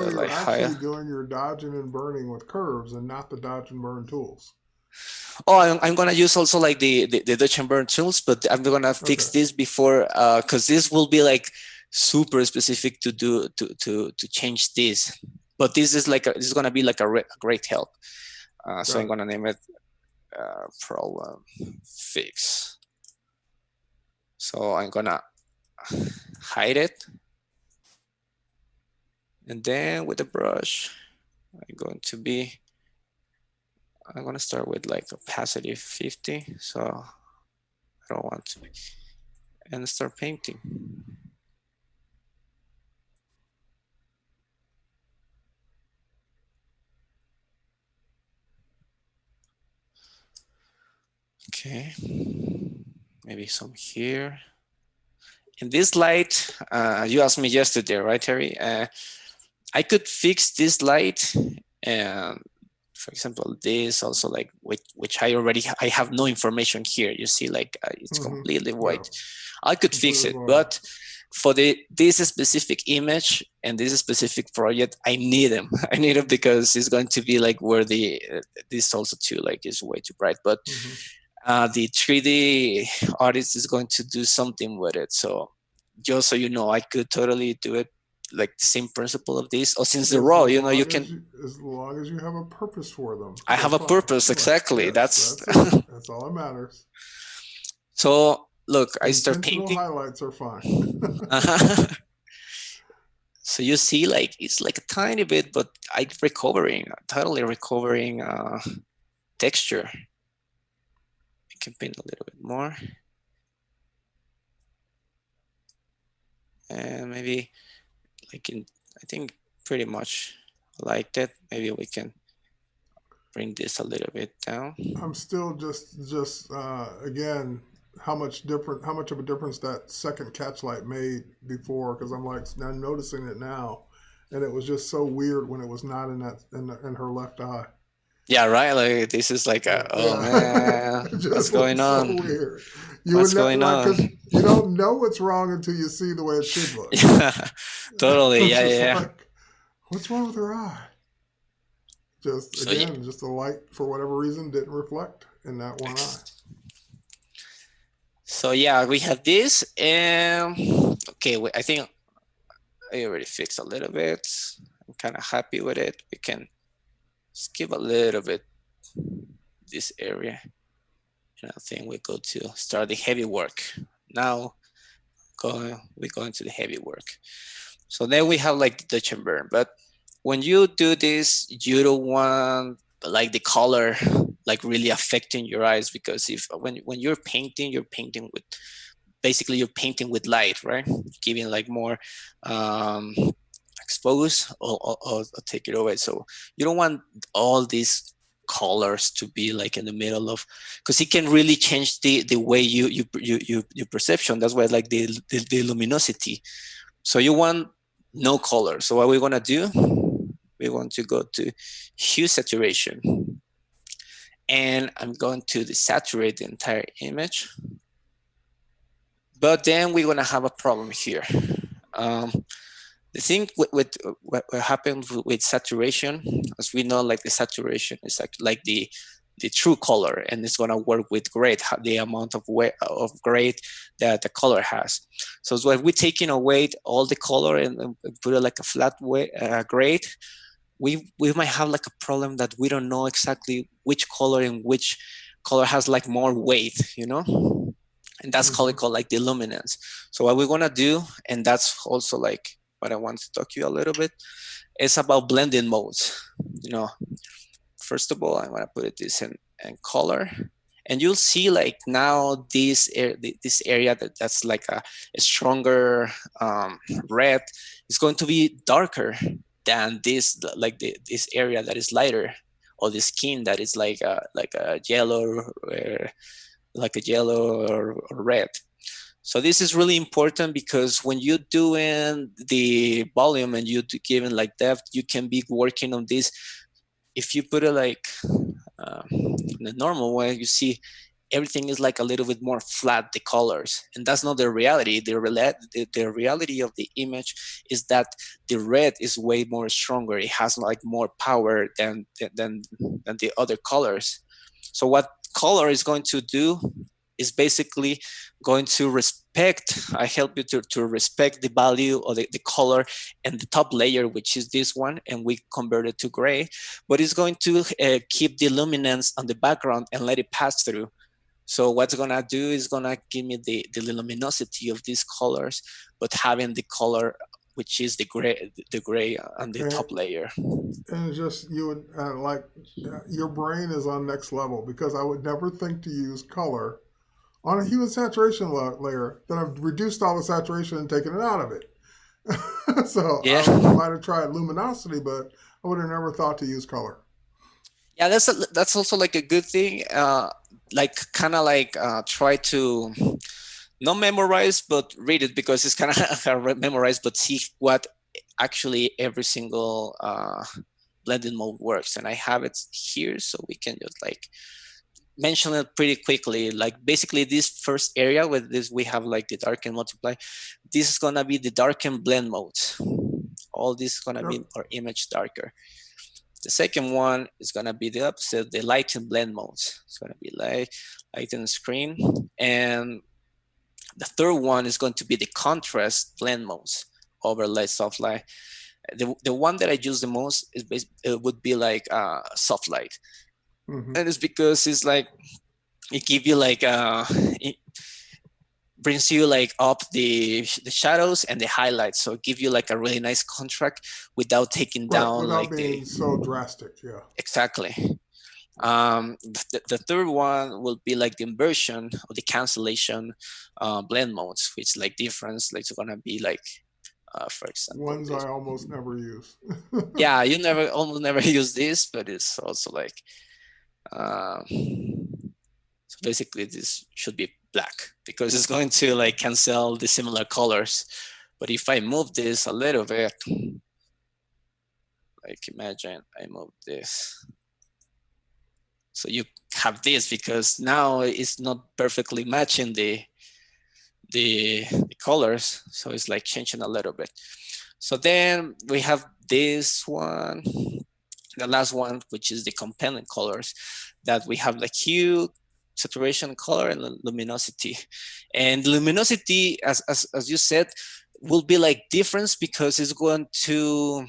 you're Like actually higher. doing your dodging and burning with curves and not the dodge and burn tools. Oh, I'm gonna use also like the Dutch and burn tools, but I'm gonna fix this before because this will be like super specific to do to change this. But this is like this is gonna be like a great help. So I'm gonna name it problem fix. So I'm gonna hide it, and then with the brush, I'm gonna start with like opacity 50. So I don't want to be, and start painting. Okay, maybe some here. In this light, you asked me yesterday, right, Terry? I could fix this light, and for example, this also like which I have no information here. You see, like it's completely Yeah, white. I could fix completely it, blind. but for this specific image and this specific project, I need them. I need them because it's going to be like where the this also too like is way too bright. But the 3D artist is going to do something with it. So just so you know, I could totally do it like the same principle of this. Or since the raw, you know, you can. As long as you have a purpose for them, I have that's a fine. purpose Right. exactly. Yes, That's that's it. That's all that matters. so. Look, I start Intentional painting. highlights are fine. So you see, like it's like a tiny bit, but I'm recovering, totally recovering texture. I can paint a little bit more, and maybe like in, I think pretty much like that. Maybe we can bring this a little bit down. I'm still just again how much of a difference that second catch light made before, because I'm like now noticing it now, and it was just so weird when it was not in that in her left eye. Yeah, right. Like this is like a, oh Yeah, man, it what's just going looks so on? weird. You would What's going like on? because you don't know what's wrong until you see the way it should look. Yeah, totally. It's Yeah, just yeah. like, what's wrong with her eye? Just So yeah, again, just the light for whatever reason didn't reflect in that one eye. so yeah, we have this, and okay, I think I already fixed a little bit. I'm kind of happy with it. We can skip a little bit this area, and I think we go to start the heavy work. Now we go into the heavy work. So then we have like the touch and burn. But when you do this, you don't want like the color like really affecting your eyes, because if when you're painting with basically you're painting with light, right? Giving like more um, expose or take it away. So you don't want all these colors to be like in the middle of, because it can really change the way your perception. That's why like the luminosity. So you want no color. So what we're gonna do, we want to go to hue saturation, and I'm going to desaturate the entire image. But then we're gonna have a problem here. Um, the thing with what happens with saturation, as we know, like the saturation is like the true color, and it's gonna work with grade, the amount of grade that the color has. So it's when we're taking away all the color and put it like a flat grade, we might have like a problem that we don't know exactly which color and which color has like more weight, you know? And that's called like the luminance. So what we're gonna do, and that's also like what I want to talk to you a little bit, is about blending modes. You know, first of all, I'm gonna put it this in color, and you'll see like now this area that's like a stronger red is going to be darker than this like this area that is lighter, or the skin that is like a yellow like a yellow or red. So this is really important, because when you're doing the volume and you're giving like depth, you can be working on this. If you put it like in the normal way, you see everything is like a little bit more flat, the colors, and that's not the reality. The reality of the image is that the red is way more stronger. It has like more power than the other colors. So what color is going to do is basically going to I help you to respect the value of the color and the top layer, which is this one, and we convert it to gray, but it's going to keep the luminance on the background and let it pass through. So what's gonna do is gonna give me the luminosity of these colors, but having the color which is the gray on the top layer. And just you would your brain is on next level, because I would never think to use color on a hue and saturation layer. Then I've reduced all the saturation and taken it out of it. So Yeah. I might have tried luminosity, but I would have never thought to use color. Yeah, that's also like a good thing. like kind of like try to not memorize, but read it, because it's kind of hard memorize, but see what actually every single blending mode works. And I have it here, so we can just like mention it pretty quickly. Like basically this first area with this, we have like the darken multiply. This is gonna be the darken blend mode. All this is gonna be our image darker. The second one is gonna be the opposite, the lighten blend mode. It's gonna be like lighten screen. And the third one is going to be the contrast blend modes, overlay, soft light. The one that I use the most is it would be like soft light. And it's because it's like it gives you like it brings you like up the shadows and the highlights, so it gives you like a really nice contrast without taking down without like being so drastic. Yeah, exactly. The third one will be like the inversion or the cancellation blend modes, which like difference, like it's gonna be like for example ones this. I almost never use. Yeah, you almost never use this, but it's also like so basically this should be black because it's going to like cancel the similar colors. But if I move this a little bit, like imagine I move this, so you have this, because now it's not perfectly matching the colors, so it's like changing a little bit. So then we have this one, the last one, which is the companion colors, that we have like hue, saturation, color, and luminosity. And luminosity, as you said, will be like difference because it's going to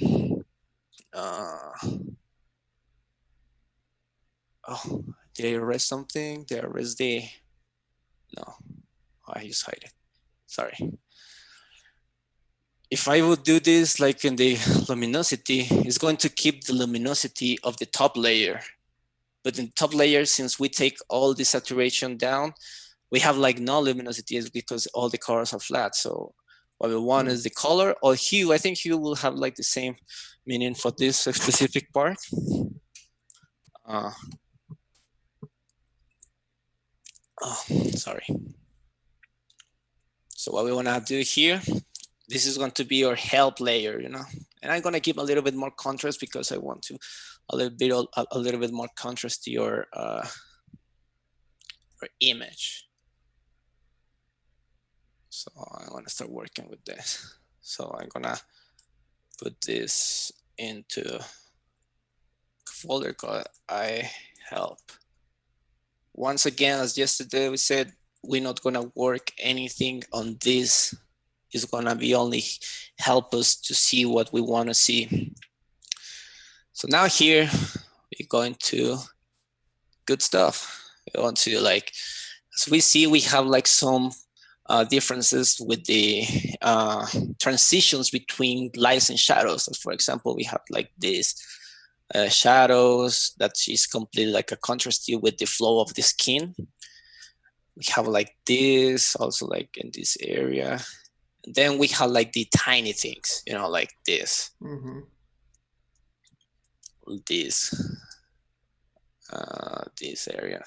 oh, did I erase something? Did I erase the no, I just hide it, sorry. If I would do this like in the luminosity, it's going to keep the luminosity of the top layer. But in the top layer, since we take all the saturation down, we have like no luminosity because all the colors are flat. So what we want is the color or hue. I think hue will have like the same meaning for this specific part. Oh, sorry. So what we want to do here, this is going to be our help layer, you know, and I'm going to give a little bit more contrast because I want to a little bit more contrast to your image. So I'm going to start working with this. So I'm going to put this into a folder called I help. Once again, as yesterday we said, we're not going to work anything on this. It's going to be only help us to see what we want to see. So now here we're going to good stuff. We want to like, as we see, we have like some differences with the transitions between lights and shadows. As for example, we have like this shadows that is completely like a contrast with the flow of the skin. We have like this also like in this area. And then we have like the tiny things, you know, like this. This area.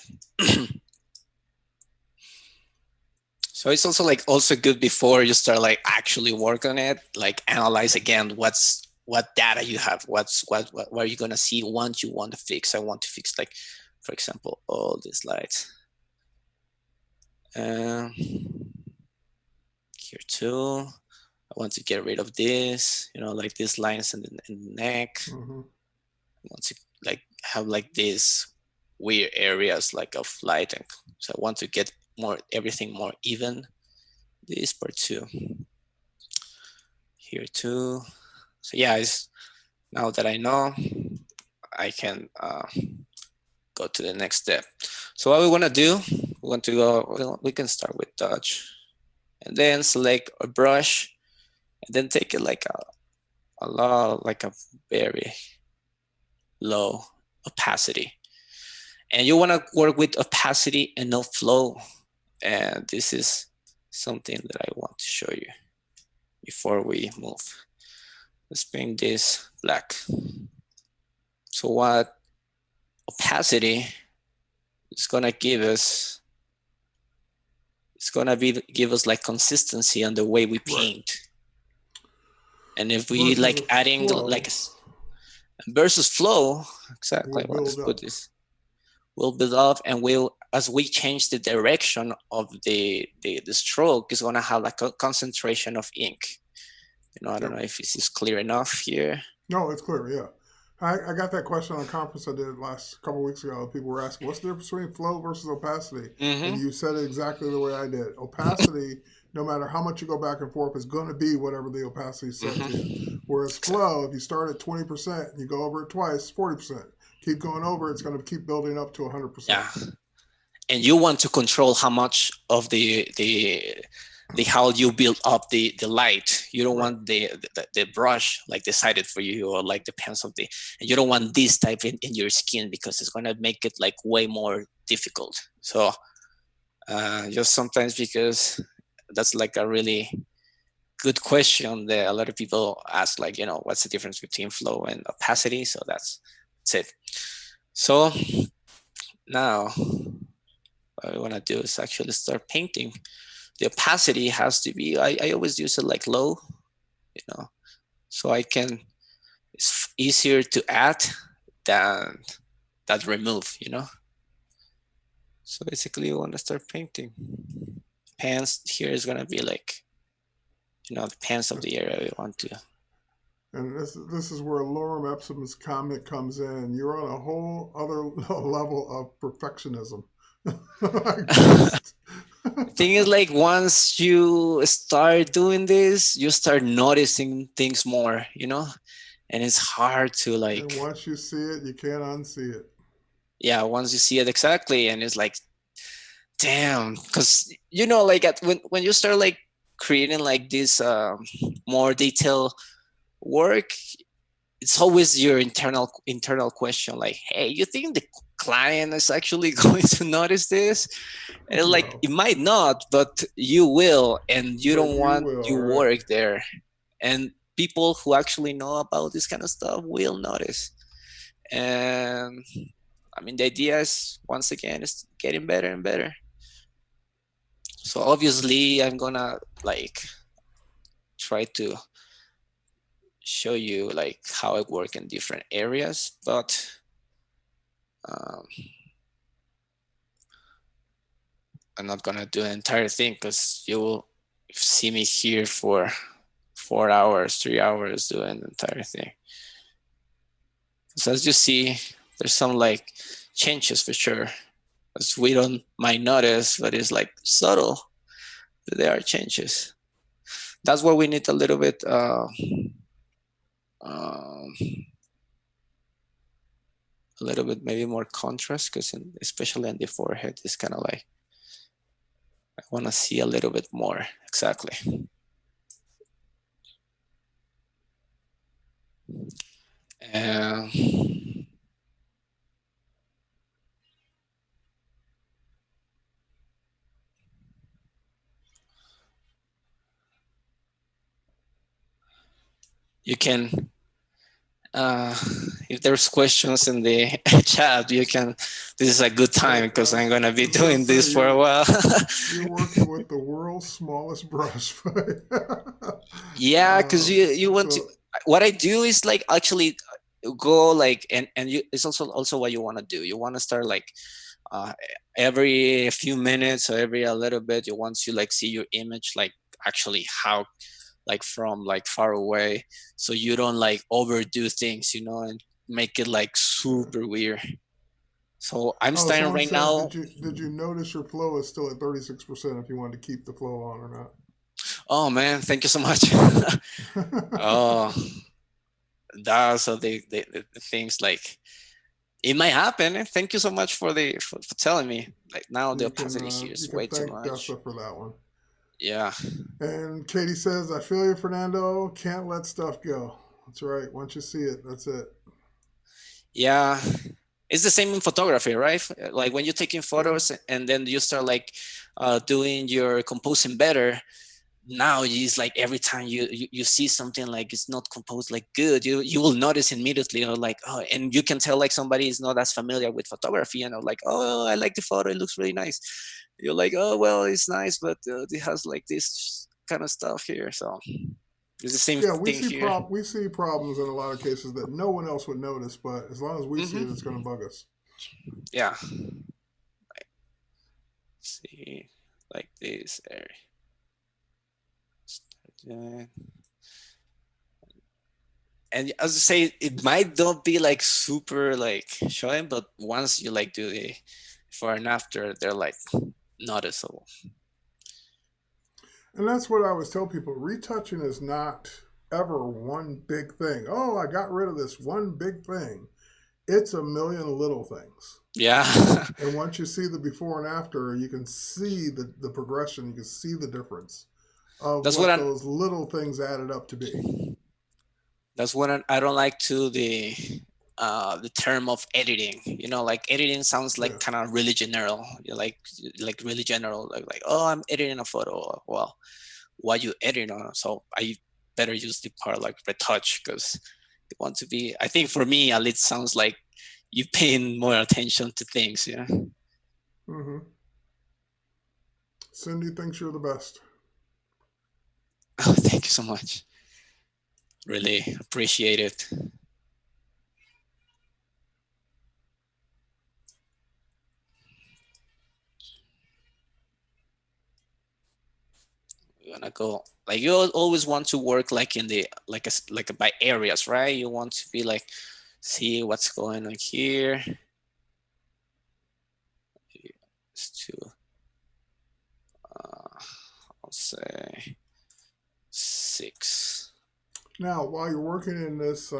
So it's also like also good before you start like actually work on it, like analyze again what data you have, what are you gonna see once you want to fix. I want to fix like, for example, all these lights. Here too, I want to get rid of this, you know, like these lines in the neck. I want to like have like these weird areas like of lighting. So I want to get everything more even. This part too. Here too. So yeah, now that I know, I can go to the next step. So what we want to do, we can start with touch, and then select a brush, and then take it like a very low opacity. And you want to work with opacity and no flow. And this is something that I want to show you before we move. Let's bring this black. So what opacity it's gonna give us like consistency on the way we paint. And if we Versus a like adding flow, like versus flow, exactly, will I want build to put up. this, will build up, and will, as we change the direction of the stroke, is gonna have like a concentration of ink. I don't know if this is clear enough here. No, it's clear. Yeah, I got that question on a conference I did last couple of weeks ago. People were asking, "What's the difference between flow versus opacity?" And Mm-hmm. you said it exactly the way I did. Opacity, no matter how much you go back and forth, is going to be whatever the opacity is set to. Mm-hmm. Whereas Exactly. flow, if you start at 20% and you go over it twice, 40%. Keep going over, it's going to keep building up to 100%. Yeah, and you want to control how much of the how you build up the light. You don't Right. want the brush like decided for you, or like the pencil, and you don't want this type in your skin, because it's gonna make it like way more difficult. So just sometimes, because that's like a really good question that a lot of people ask, like, what's the difference between flow and opacity? So that's it. So now what I want to do is actually start painting. The opacity has to be, I always use it like low, you know, so I can, it's easier to add than that remove. So basically I want to start painting. Pants here is going to be like, the pants of the area we want to. And this is where Lorem Ipsum's comment comes in. You're on a whole other level of perfectionism. Just The thing is, like, once you start doing this, you start noticing things more, and it's hard to and like, once you see it, you can't unsee it. yeah, once you see it exactly, and it's like, damn, because like when you start like creating like this more detailed work, it's always your internal question, like, hey, you think the client is actually going to notice this? And like, No, it might not, but you will, and you but don't you want will, your right? work there. And people who actually know about this kind of stuff will notice. And I mean, the idea is, once again, is getting better and better. So obviously I'm gonna like try to show you like how I work in different areas, but um, I'm not gonna do the entire thing, because you will see me here for 4 hours, 3 hours doing the entire thing. So as you see, there's some like changes for sure, as we don't might notice, but it's like subtle, but there are changes. That's where we need a little bit um, a little bit maybe more contrast, because especially on the forehead, it's kind of like, I want to see a little bit more exactly. And you can, uh, if there's questions in the chat, you can, this is a good time, because I'm going to I be was gonna doing say this for a while. you're working with the world's smallest brush. Yeah, because you want to, So what I do is like actually go like, and it's also what you want to do. You want to start like uh, every few minutes, or every a little bit, you want to like see your image like actually how, like from like far away, so you don't like overdo things, and make it like yeah. super weird. So I'm Oh, starting someone right said, now. did you notice your flow is still at 36% if you wanted to keep the flow on or Oh man, thank you so much. not? Oh, that's so the things like, it might happen. And thank you so much for telling me. Like, now the opacity here You is can way too thank much. Dessa for that one. Yeah. And Katie says, I feel you, Fernando. Can't let stuff go. That's right. Once you see it, that's it. Yeah. It's the same in photography, right? Like when you're taking Yeah. photos and then you start like doing your composing better, now it's like every time you see something like it's not composed like good, you will notice immediately, or like, oh, and you can tell like somebody is not as familiar with photography, and like, oh, I like the photo, it looks really nice. You're like, oh, well, it's nice, but it has like this kind of stuff here. So it's the same Yeah, we thing see here. we see problems in a lot of cases that no one else would notice, but as long as we see it, it's going to Hmm. bug us. Yeah. See, like this area. Yeah. And as I say, it might not be like super like showing, but once you like do the before and after, they're like noticeable. And that's what I always tell people. Retouching is not ever one big thing. Oh, I got rid of this one big thing. It's a million little things. Yeah. And once you see the before and after, you can see the progression, you can see the difference of that's what what I'm those little things added up to be. that's what I don't like to the term of editing. You know, like editing sounds like Yeah. kind of really general. You're like really general, like, oh, I'm editing a photo. Well, what you editing on? So I better use the part like retouch, because you want to be, I think for me at least, sounds like you paying more attention to things. Yeah. Mm-hmm. Cindy thinks you're the best. Oh, thank you so much. Really appreciate it. You wanna go like, you always want to work like in the like by areas, right? You want to be like, see what's going on here. It's to I'll say 6. Now, while you're working in this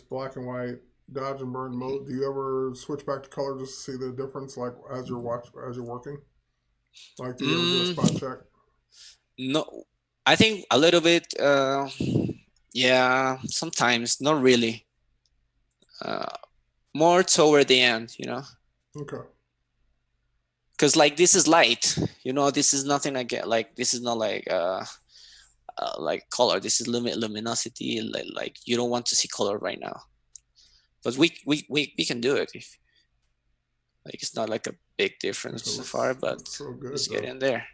black and white dodge and burn mode, do you ever switch back to color just to see the difference, like as you're working? Like, do you ever do a Mm, spot check? no, I think a little bit. Yeah, sometimes not really. Uh, More toward the end, Okay. because like this is light. This is nothing I get. Like this is not like color. This is luminosity. Like you don't want to see color right now, but we can do it. If like it's not like a big difference It so far, but looks so good it's though. getting there.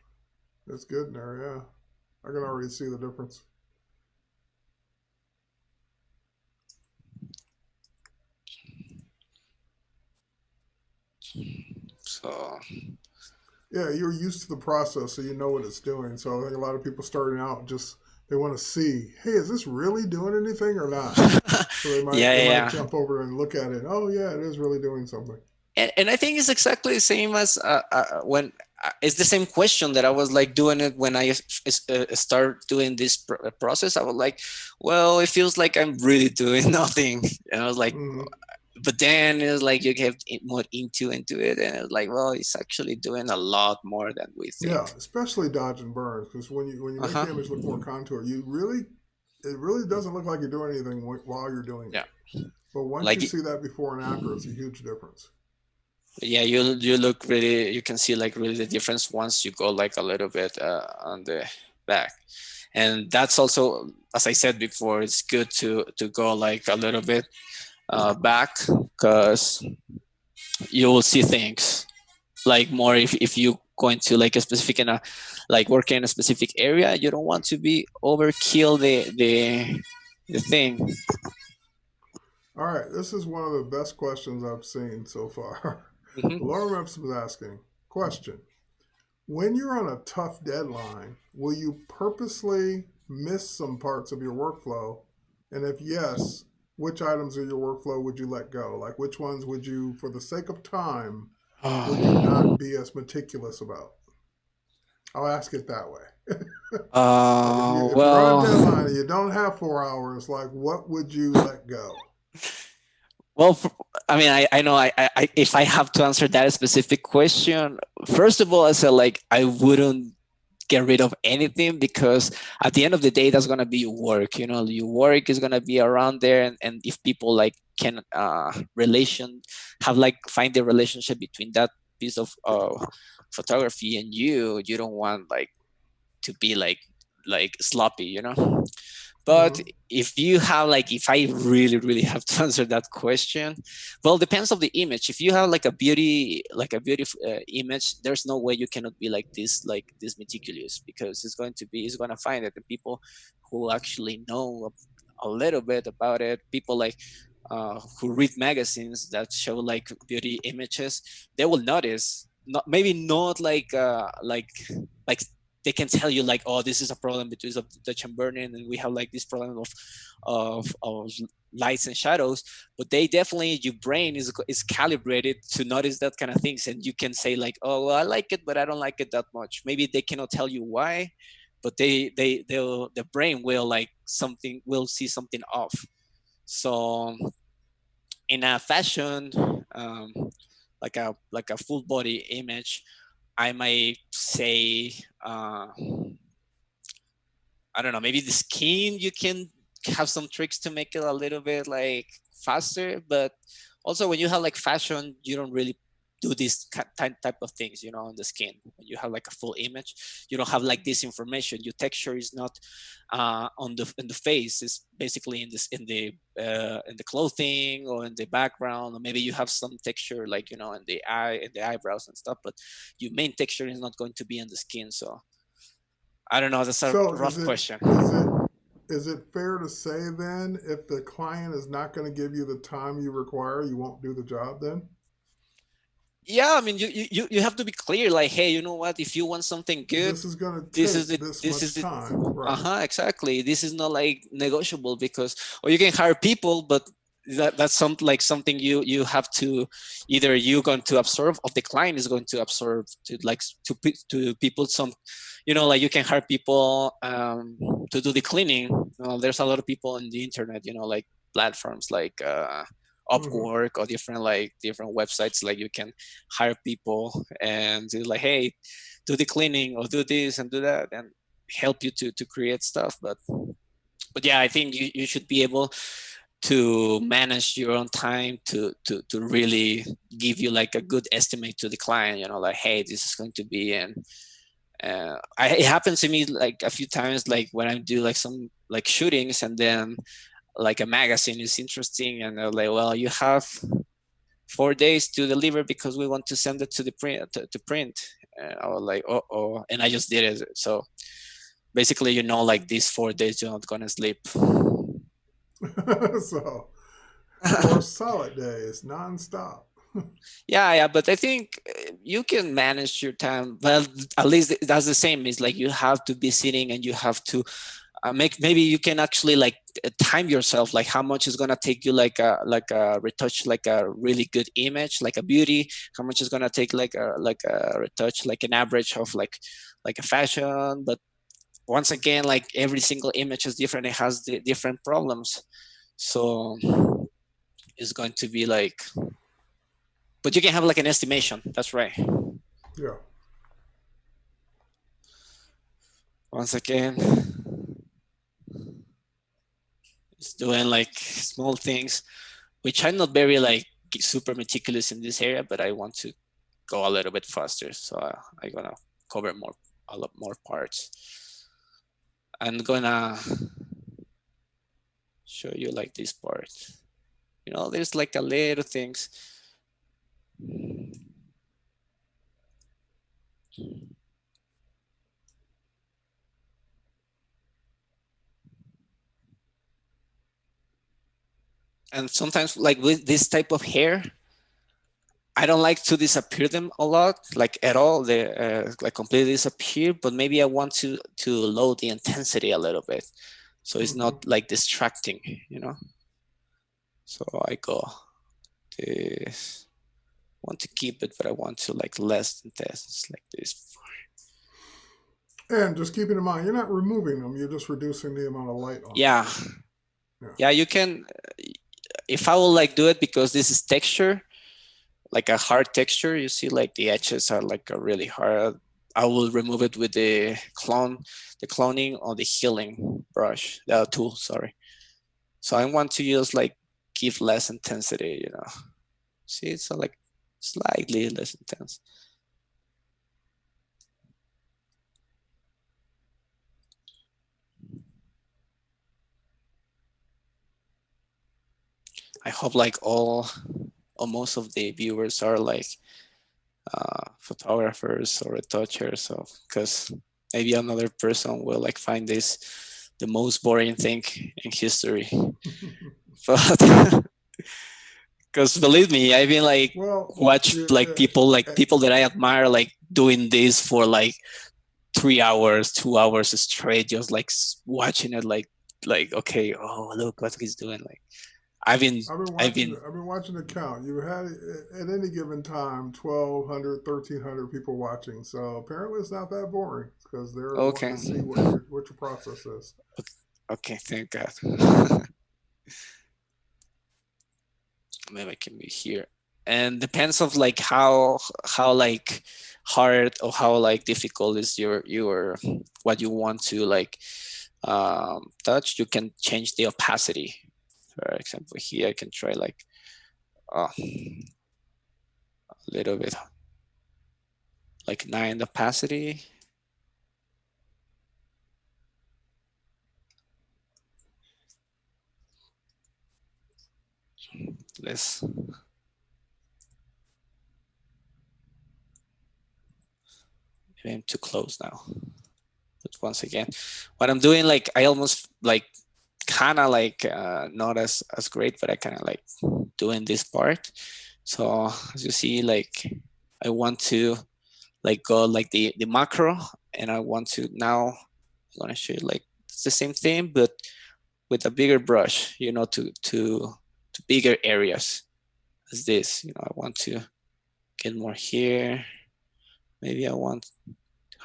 It's good in there, yeah. I can already see the difference. So Yeah, you're used to the process, so you know what it's doing. So I think a lot of people starting out just they want to see, hey, is this really doing anything or not? So yeah, they yeah, might yeah. jump over and look at it. Oh yeah, it is really doing something. And I think it's exactly the same as when it's the same question that I was like doing it when I start doing this process. I was like, well, it feels like I'm really doing nothing. And I was like, Hmm. but then it's like you get more into it, and it's like, well, it's actually doing a lot more than we think. Yeah, especially dodge and burns, because when you Uh make huh. the image look more contour, you really it really doesn't look like you're doing anything while you're doing Yeah. it. But once you Like see that before and after, it's a huge difference. yeah, you look really, you can see like really the difference once you go like a little bit on the back. And that's also, as I said before, it's good to go like a little bit back, because you will see things like more if you go into like a specific in a like working in a specific area. You don't want to be overkill the thing. All right, this is one of the best questions I've seen so far. Hmm. Laura Reps was asking, question: when you're on a tough deadline, will you purposely miss some parts of your workflow? And if yes, which items of your workflow would you let go? Like, which ones would you, for the sake of time, would you not be as meticulous about? I'll ask it that way. Like, if you're on a deadline Well, and you don't have 4 hours, like, what would you let go? well, I mean, I know if I have to answer that specific question, first of all, I said like I wouldn't get rid of anything, because at the end of the day, that's gonna be your work. Your work is gonna be around there, and if people like can relation have like find the relationship between that piece of photography and you don't want like to be like sloppy, you know. But if you have like, if I really have to answer that question, well, depends of the image. If you have like a beauty image, there's no way you cannot be like this meticulous, because it's going to find that the people who actually know a little bit about it, people like who read magazines that show like beauty images, they will notice, not maybe not like they can tell you like, oh, this is a problem between of the Dutch and burning, and we have like this problem of lights and shadows. But they definitely, your brain is calibrated to notice that kind of things, and you can say like, oh, well, I like it, but I don't like it that much. Maybe they cannot tell you why, but the brain will like something, will see something off. So in a fashion, um, like a full body image, I might say, I don't know, maybe the skin, you can have some tricks to make it a little bit like faster. But also when you have like fashion, you don't really do this type of things, you know, on the skin. When you have like a full image, you don't have like this information. Your texture is not on the in the face. It's basically in this in the clothing or in the background, or maybe you have some texture like, you know, in the eye, in the eyebrows and stuff. But your main texture is not going to be in the skin. So I don't know. That's a So rough question. is it fair to say then, if the client is not going to give you the time you require, you won't do the job then? Yeah, I mean, you have to be clear. Like, hey, you know what? If you want something good, This is going to this is take the this this is much the time, right? exactly. This is not like negotiable, because, or you can hire people, but that's something you have to, either you going to absorb, or the client is going to absorb, to like to people some, you know, like you can hire people to do the cleaning. There's a lot of people on the internet, you know, like platforms like Hmm. Upwork, or different websites, like you can hire people and do like, hey, do the cleaning or do this and do that, and help you to create stuff. But yeah, I think you should be able to manage your own time to really give you like a good estimate to the client, you know, like, hey, this is going to be. And it happens to me like a few times, like when I do like some like shootings, and then like a magazine is interesting, and they're like, well, you have 4 days to deliver because we want to send it to the print to print. And I was like, oh, and I just did it. So basically, you know, like these 4 days you're not gonna sleep. So 4 solid days nonstop. Yeah, but I think you can manage your time. Well, at least that's the same. It's like you have to be sitting, and you have to make, maybe you can actually like time yourself, like how much is gonna take you, like a retouch, like a really good image, like a beauty. How much is gonna take like a retouch, like an average of like a fashion. But once again, like every single image is different. It has the different problems. So it's going to be like, but you can have like an estimation. That's right. Yeah. Once again, it's doing like small things, which I'm not very like super meticulous in this area, but I want to go a little bit faster. So I'm gonna cover a lot more parts. I'm gonna show you like this part. You know, there's like a little things. And sometimes like with this type of hair, I don't like to disappear them a lot, like at all. They like completely disappear, but maybe I want to load the intensity a little bit, so it's Hmm. not like distracting, you know. So I go this. Want to keep it, but I want to like less intense, like this. And just keeping in mind, you're not removing them; you're just reducing the amount of light on them. Yeah, Yeah. yeah. You can, if I will like do it, because this is texture, like a hard texture. You see, like the edges are like a really hard. I will remove it with the cloning or the healing brush, tool. Sorry. So I want to use like give less intensity. You know, see, it's like slightly less intense. I hope like all or most of the viewers are like photographers or retouchers, so because maybe another person will like find this the most boring thing in history. But because believe me, I've been like Well, watched like people that I admire like doing this for like 3 hours, 2 hours straight, just like watching it like okay, oh look what he's doing. Like I've been I've been I've been watching the count. You had at any given time 1,200, 1,300 people watching. So apparently it's not that boring because they're wanting okay. to see what your process is. Okay, thank God. Maybe I can be here. And depends of like how like hard or how like difficult is your what you want to like touch. You can change the opacity. For example, here I can try like a little bit like 9 opacity. Let's maybe I'm too close now. But once again, what I'm doing, like I almost like kind of like not as great, but I kind of like doing this part. So as you see, like I want to like go like the macro, and I want to now I'm gonna show you like it's the same thing, but with a bigger brush, you know, to bigger areas as this. You know, I want to get more here. Maybe I want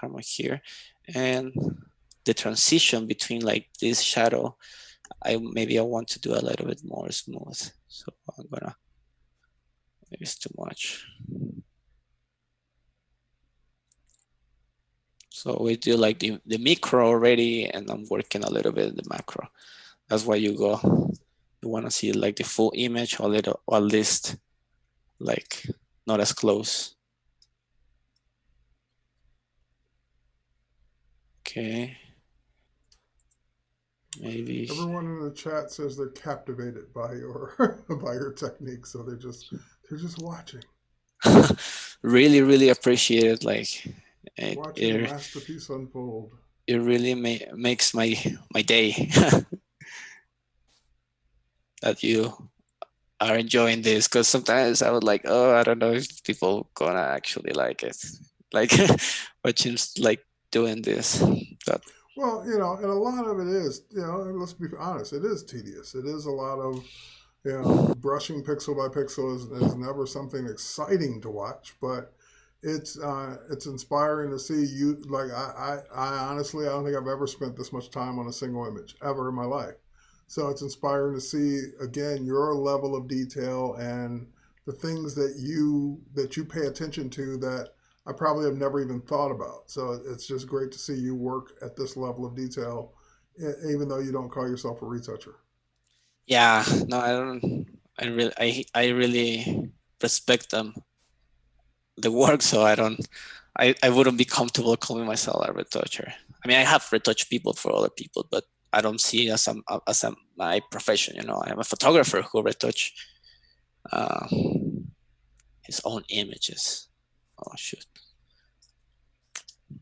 more here, and the transition between like this shadow, I want to do a little bit more smooth. So I'm gonna, maybe it's too much. So we do like the micro already, and I'm working a little bit the macro. That's why you go, you want to see like the full image or little, or at least like not as close. Okay. Maybe. Everyone in the chat says they're captivated by your by your technique, so they're just watching, Really, really appreciate it. Like watching a it, masterpiece unfold. it really makes my day that you are enjoying this, because sometimes I would like, oh, I don't know if people gonna actually like it, like watching like doing this. But Well, you know, and a lot of it is, you know, let's be honest, it is tedious. It is a lot of, you know, brushing pixel by pixel is never something exciting to watch, but it's inspiring to see you. Like I honestly, I don't think I've ever spent this much time on a single image ever in my life. So it's inspiring to see again your level of detail and the things that you pay attention to that I probably have never even thought about. So it's just great to see you work at this level of detail, even though you don't call yourself a retoucher. yeah, no, I don't. I really respect them the work, so I don't. I wouldn't be comfortable calling myself a retoucher. I mean, I have retouched people for other people, but I don't see it as my profession. You know, I'm a photographer who retouch uh, his own images. Oh shoot.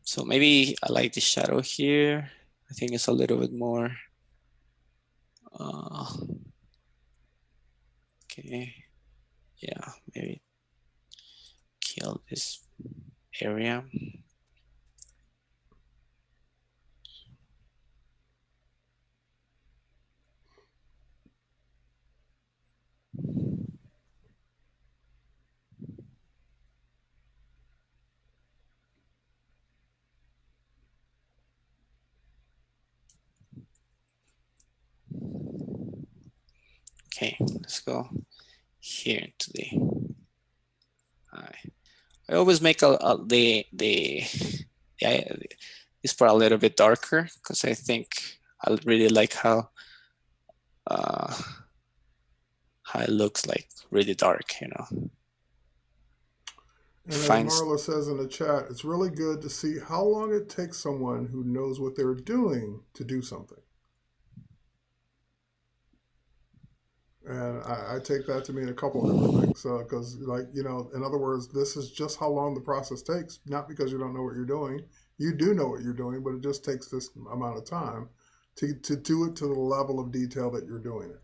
So maybe I like the shadow here. I think it's a little bit more. Uh, okay. Yeah, maybe kill this area. Okay, let's go here into the eye. I always make the this part a little bit darker because I think I really like uh, how it looks like really dark. You know, And as finds. Marla says in the chat, it's really good to see how long it takes someone who knows what they're doing to do something. And I take that to mean a couple of different things. So, because, like, in other words, this is just how long the process takes, not because you don't know what you're doing. You do know what you're doing, but it just takes this amount of time to do it to the level of detail that you're doing it.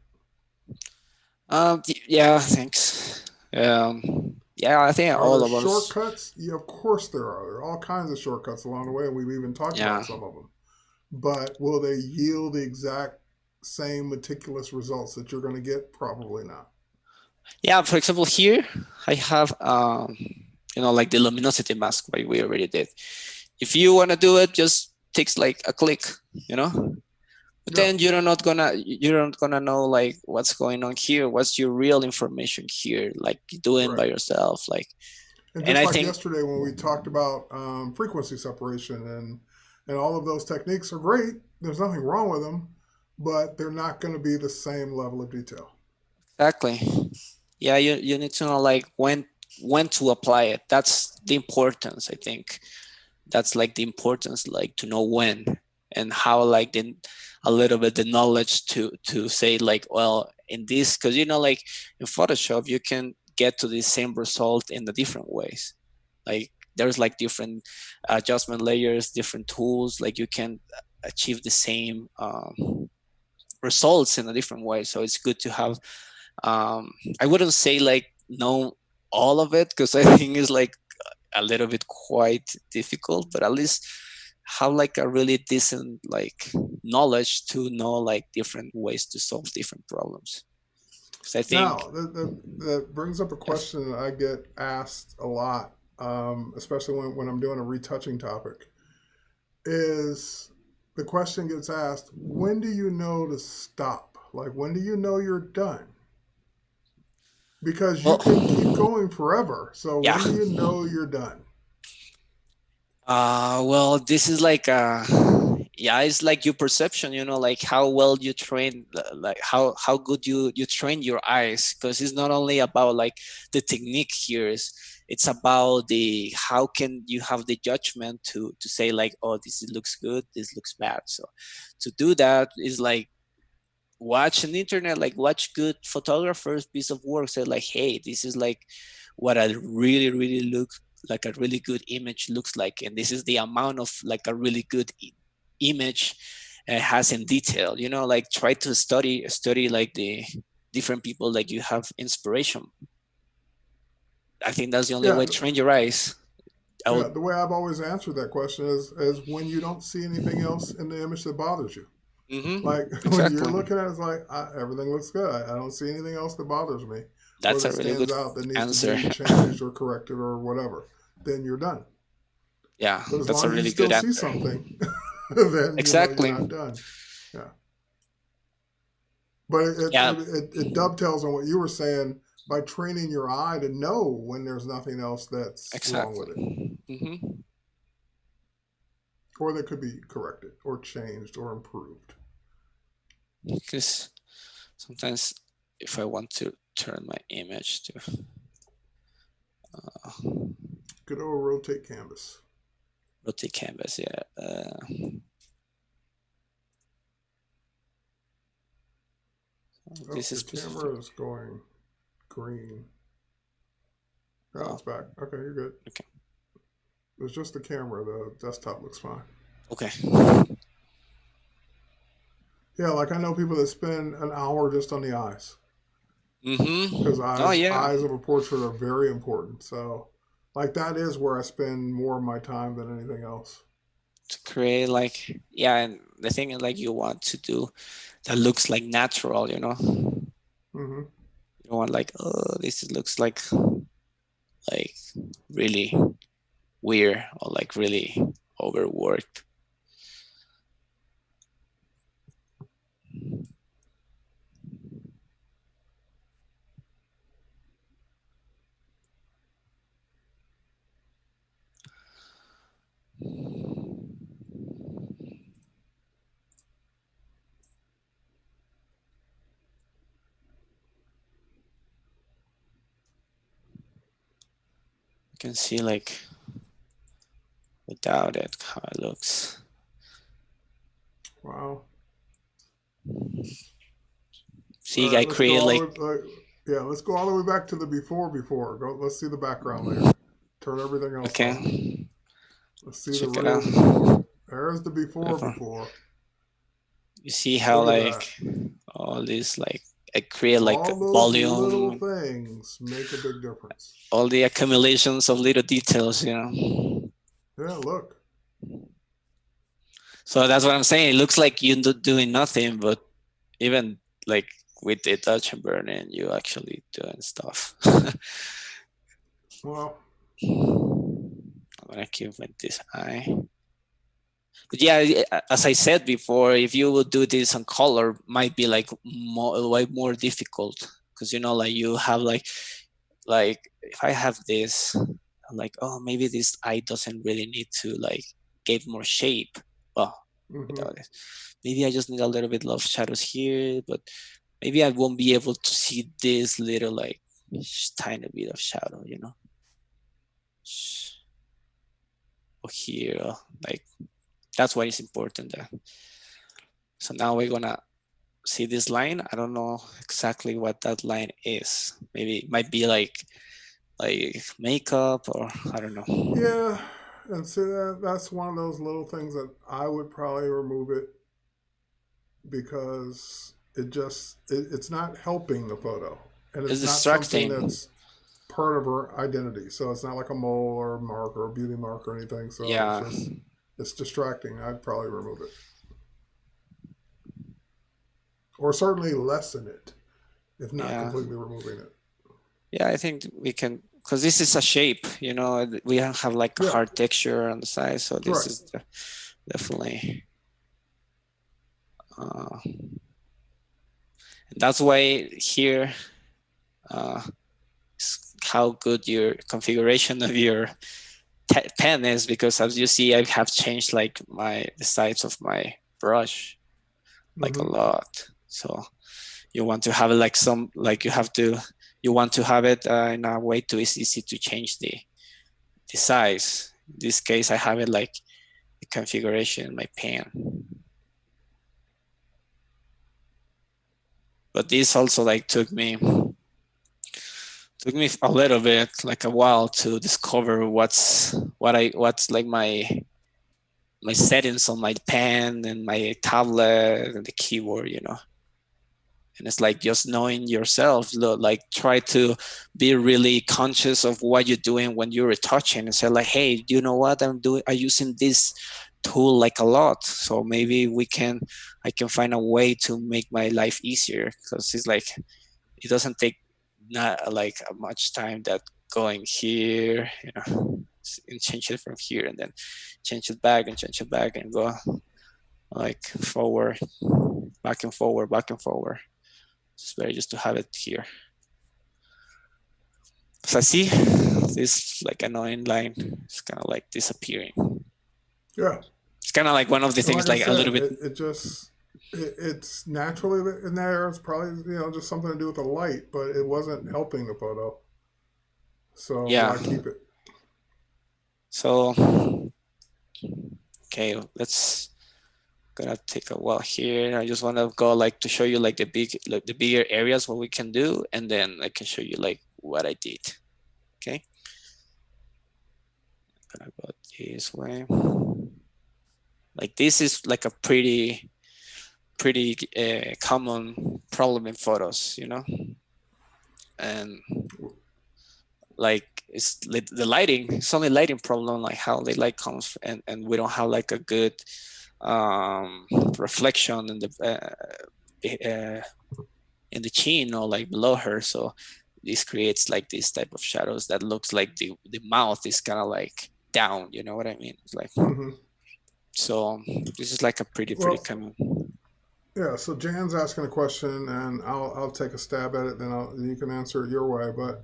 Yeah, thanks. Yeah, I think Are all there of us. shortcuts? Yeah, of course there are. There are all kinds of shortcuts along the way, and we've even talked Yeah, about some of them. But will they yield the exact same meticulous results that you're going to get? Probably not. yeah. For example, here I have like the luminosity mask, like we already did. If you want to do it, just takes like a click, you know. But Yeah, then you're not gonna know like what's going on here, what's your real information here, like doing by right. yourself, like. And And just I like think yesterday when we talked about frequency separation and all of those techniques are great. There's nothing wrong with them, but they're not going to be the same level of detail. exactly, yeah, you need to know like when to apply it. That's the importance, I think. That's like the importance, like to know when and how, like the a little bit the knowledge to say like, well, in this, because like in Photoshop you can get to the same result in the different ways. Like there's like different adjustment layers, different tools, like you can achieve the same results in a different way. So it's good to have, I wouldn't say like know all of it, because I think it's like a little bit quite difficult, but at least have like a really decent like knowledge to know like different ways to solve different problems. Because I think, Now, that brings up a yes. question that I get asked a lot, especially when I'm doing a retouching topic. Is the question gets asked, when do you know to stop? Like, when do you know you're done? Because you Well, can keep going forever. So, yeah. when do you know you're done? Well, this is like yeah, it's like your perception, like how well you train, like how good you train your eyes, because it's not only about like the technique here, is it's about the how can you have the judgment to say like, oh, this looks good, this looks bad. So to do that is like watch on the internet, like watch good photographers piece of work, say like, hey, this is like what a really really look like a really good image looks like, and this is the amount of like a really good image has in detail, like try to study like the different people, like you have inspiration. I think that's the only Yeah, way to train your eyes. I yeah. would. The way I've always answered that question is when you don't see anything else in the image that bothers you. Mm-hmm, Like when you're exactly. looking at it, it's like everything looks good. I don't see anything else that bothers me or That's that a really stands good out that needs to answer. be changed or corrected or whatever. Then you're done. Yeah, But as that's long a as you really still good see answer. something, then you know you're Exactly. not done. Yeah. But Yeah, it dovetails on what you were saying by training your eye to know when there's nothing else that's wrong with it exactly. Mm-hmm. or that could be corrected or changed or improved. Because sometimes if I want to turn my image to Good old rotate canvas. rotate canvas, yeah. Oh, This is your specific. camera is going green. Oh, Oh, it's back. Okay, you're good. okay. It's just the camera. The desktop looks fine. Okay. Yeah, like I know people that spend an hour just on the eyes because Mm-hmm. Oh eyes yeah. eyes of a portrait are very important. So, like that is where I spend more of my time than anything else. To create like, yeah, and the thing is like you want to do that looks like natural, Hmm. You don't want like, oh, this looks like really weird or like really overworked. You can see like without it how it looks. Wow. All See, I right, let's go create all like, the way. Yeah, let's go all the way back to the before. Before go. Let's see the background layer. Turn everything else off. okay, Let's see the check it real out. before. There's the before. Before. Before. You see how Look at like that. all this like I create like All those little volume, things make a big difference. all the accumulations of little details, you know. Yeah, look. So that's what I'm saying. It looks like you're doing nothing, but even like with the touch and burning, you actually doing stuff. Well, I'm gonna keep with this eye. But yeah, as I said before, if you would do this on color, might be like more difficult because you know, like you have like if I have this, I'm like, oh, maybe this eye doesn't really need to like give more shape. Well, without it, maybe I just need a little bit of shadows here, but maybe I won't be able to see this little like tiny bit of shadow, you know. Or here, like that's why it's important. So now we're gonna see this line. I don't know exactly what that line is. Maybe it might be like makeup, or I don't know. yeah, and see that's one of those little things that I would probably remove it because it's not helping the photo, and It's it's not something distracting. that's part of her identity. So it's not like a mole or a mark or a beauty mark or anything. So Yeah. it's distracting. I'd probably remove it, or certainly lessen it, if not Yeah. completely removing it. Yeah, I think we can, because this is a shape, you know, we have like a Yeah, hard texture on the side. So this right. is definitely, that's why here, how good your configuration of your pen is, because as you see, I have changed like the size of my brush like a lot. So you want to have it like you want to have it in a way too easy to change the size. In this case, I have it like the configuration in my pen. But this also like took me a little bit, like a while, to discover what's like my settings on my pen and my tablet and the keyboard, you know. And it's like just knowing yourself, like try to be really conscious of what you're doing when you're retouching, and say like, hey, do you know what I'm using this tool like a lot, so maybe I can find a way to make my life easier, because it's like it doesn't take not like much time that going here, you know, and change it from here, and then change it back and go like forward, back and forward, back and forward. It's better just to have it here. So I see this like annoying line. It's kind of like disappearing. Yeah. It's kind of like one of the And things like I like a little said, bit. it's naturally in there. It's probably just something to do with the light, but it wasn't helping the photo. So Yeah. why keep it? So okay, let's gonna take a while here. I just want to go like to show you like the bigger areas what we can do, and then I can show you like what I did. Okay. I'm gonna go this way. Like this is like a pretty common problem in photos, you know, and like it's the lighting. It's only lighting problem, like how the light comes, and we don't have like a good reflection in the chin or like below her. So this creates like this type of shadows that looks like the mouth is kind of like down. You know what I mean? It's like so. This is like a pretty common. Yeah, so Jan's asking a question, and I'll take a stab at it. Then you can answer it your way. But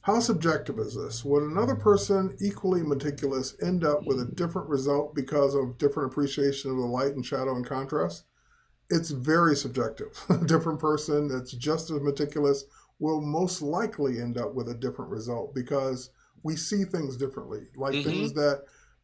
how subjective is this? Would another person equally meticulous end up with a different result because of different appreciation of the light and shadow and contrast? It's very subjective. A different person that's just as meticulous will most likely end up with a different result because we see things differently. Like things that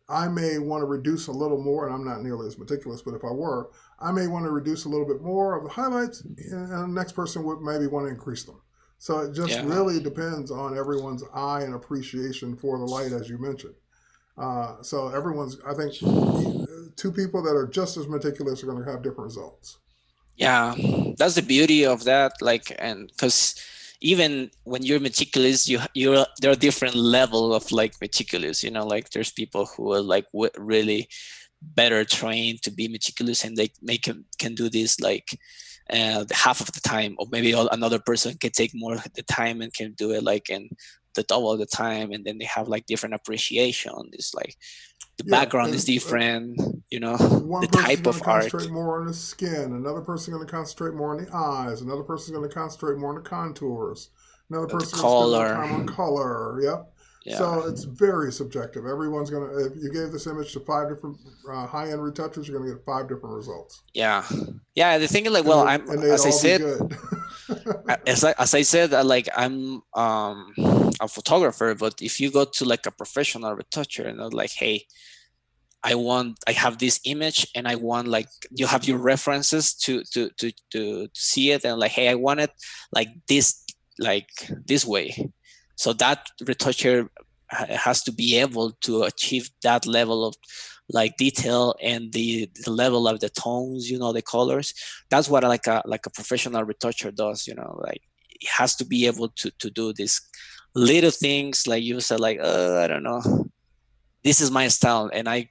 I may want to reduce a little more, and I'm not nearly as meticulous, but if I were, I may want to reduce a little bit more of the highlights, and the next person would maybe want to increase them. So it just Yeah. really depends on everyone's eye and appreciation for the light, as you mentioned. So everyone's, I think, two people that are just as meticulous are going to have different results. Yeah, that's the beauty of that. Like, and because even when you're meticulous, you're there are different level of like meticulous. You know, like there's people who are like really better trained to be meticulous, and they can do this like half of the time, or maybe another person can take more of the time and can do it like in the double of the time, and then they have like different appreciation. It's like the Yeah, background is and different. You know, one the person's type going of to art. concentrate more on the skin, another person's going to concentrate more on the eyes, another person's going to concentrate more on the contours, another The person's going to spend more color. time on color. Yep. Yeah. So it's very subjective. Everyone's going to, if you gave this image to five different high end retouchers, you're going to get five different results. Yeah. Yeah, the thing is like, And, well, they, I'm, and they'd as I all be said, good. as I said, like I'm a photographer, but if you go to like a professional retoucher and they're like, hey, I have this image and I want like, you have your references to see it, and like, hey, I want it like like this way. So that retoucher has to be able to achieve that level of like detail and the level of the tones, you know, the colors. That's what like a professional retoucher does, you know, like it has to be able to do these little things, like you said, like I don't know, this is my style, and I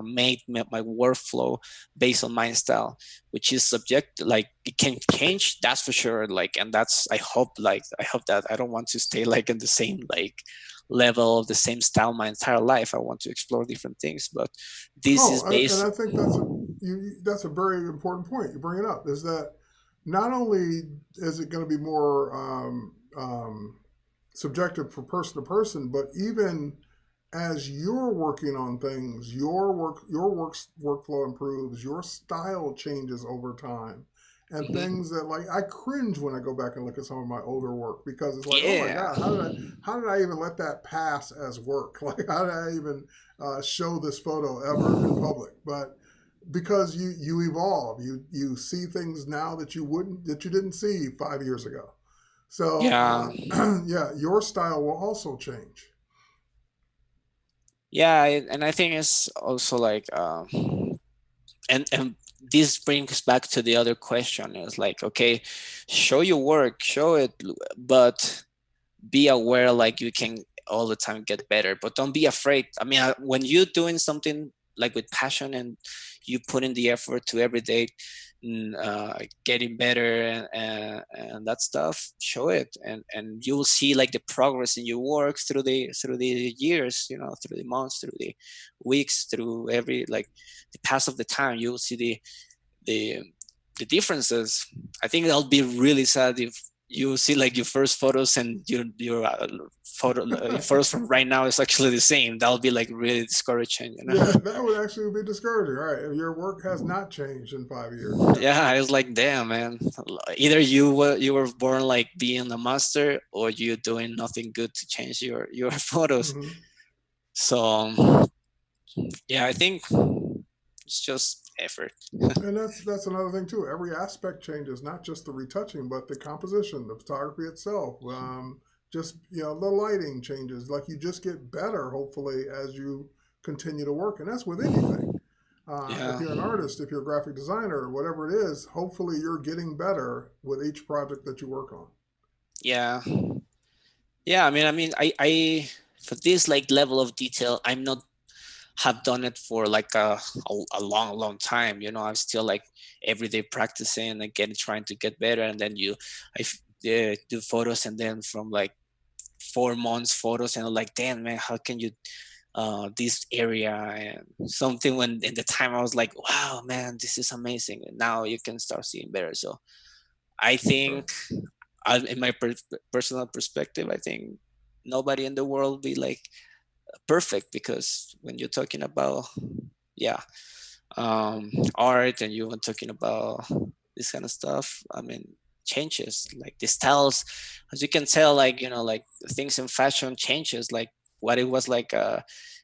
made my workflow based on my style, which is subject, like it can change, that's for sure, like, and that's, I hope that I don't want to stay like in the same like level of the same style my entire life. I want to explore different things, but this is And based. I think that's a very important point you bring it up. Is that not only is it going to be more subjective for person to person, but even as you're working on things, workflow improves, your style changes over time, and Mhm. things that, like, I cringe when I go back and look at some of my older work because it's like, oh my Yeah. god, how did I even let that pass as work? Like, how did I even show this photo ever in public? But because you evolve, you see things now that you didn't see 5 years ago. So Yeah. yeah, your style will also change. Yeah, and I think it's also like and this brings back to the other question, is like, okay, show your work, show it, but be aware like you can all the time get better, but don't be afraid. I mean, when you're doing something like with passion and you put in the effort to every day, getting better, and that stuff, show it, and you will see like the progress in your work through the years, you know, through the months, through the weeks, through every like the pass of the time. You will see the the differences. I think that'll be really sad if you see like your first photos and your photos from right now is actually the same. That'll be like really discouraging, you know. Yeah, that would actually be discouraging, right? If your work has not changed in 5 years, yeah. Yeah, I was like, damn, man. Either you were born like being a master, or you're doing nothing good to change your photos. Hmm. So yeah, I think it's just effort. And that's another thing too. Every aspect changes, not just the retouching, but the composition, the photography itself. Just the lighting changes. Like, you just get better, hopefully, as you continue to work, and that's with anything. If Yeah, you're an artist, if you're a graphic designer, whatever it is, hopefully you're getting better with each project that you work on. yeah, yeah. I for this like level of detail, I'm not have done it for like a long time, you know. I'm still like every day practicing and getting, trying to get better, and then do photos, and then from like 4 months photos, and I'm like, damn, man, how can you this area and something, when in the time I was like, wow, man, this is amazing, and now you can start seeing better. So I Sure. think, in my personal perspective, I think nobody in the world be like perfect, because when you're talking about, yeah, art, and you were talking about this kind of stuff, I mean, changes like the styles, as you can tell, like, you know, like things in fashion changes, like what it was like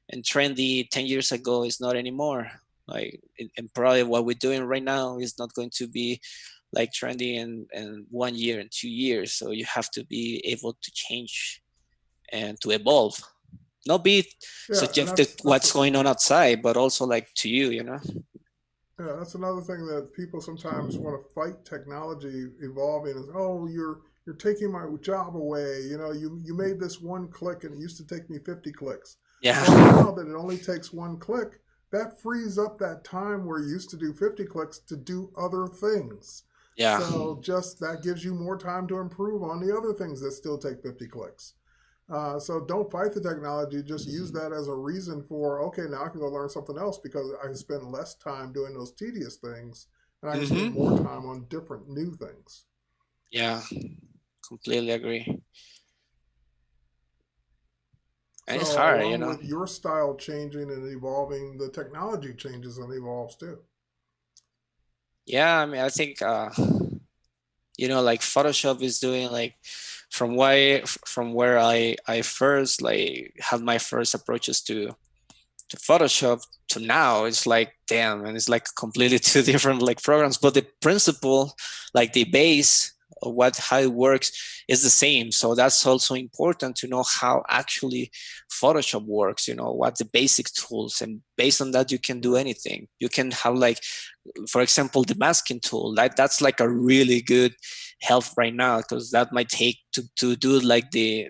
and trendy 10 years ago is not anymore. Like, and probably what we're doing right now is not going to be like trendy in 1 year and 2 years. So you have to be able to change and to evolve, not be Yeah, and subjected to what's going on outside, but also like to you, you know? yeah, that's another thing that people sometimes want to fight technology evolving is, oh, you're taking my job away. You know, you made this one click and it used to take me 50 clicks. Yeah. Well, now that it only takes one click, that frees up that time where you used to do 50 clicks to do other things. Yeah. So just that gives you more time to improve on the other things that still take 50 clicks. So don't fight the technology. Just use that as a reason for, okay, now I can go learn something else because I can spend less time doing those tedious things and I can spend more Mm-hmm. time on different new things. Yeah, completely agree. And it's So hard, you along know? with your style changing and evolving, the technology changes and evolves too. Yeah, I mean, I think, you know, like Photoshop is doing like from where I first like had my first approaches to Photoshop to now, it's like damn, and it's like completely two different like programs, but the principle, like the base of what how it works is the same. So that's also important to know how actually Photoshop works, you know, what the basic tools, and based on that you can do anything. You can have like, for example, the masking tool, that's like a really good help right now, because that might take to do like the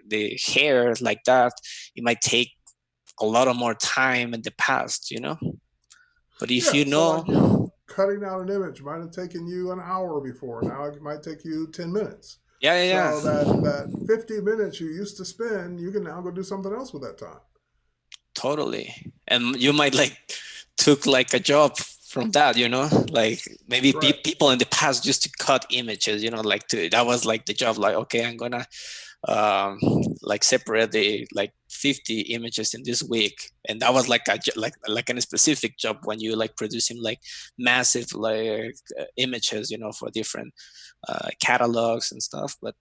hair like that, it might take a lot of more time in the past, you know. But if Yeah, you so like, you know, know, cutting out an image might have taken you an hour before. Now it might take you 10 minutes. yeah, yeah, So that yeah, that 50 minutes you used to spend, you can now go do something else with that time. totally. And you might like took like a job from that, you know, like maybe Right. people in the past used to cut images, you know, like that was like the job, like, okay, I'm gonna um like separate the like 50 images in this week, and that was like like a specific job when you like producing like massive like images, you know, for different catalogs and stuff. But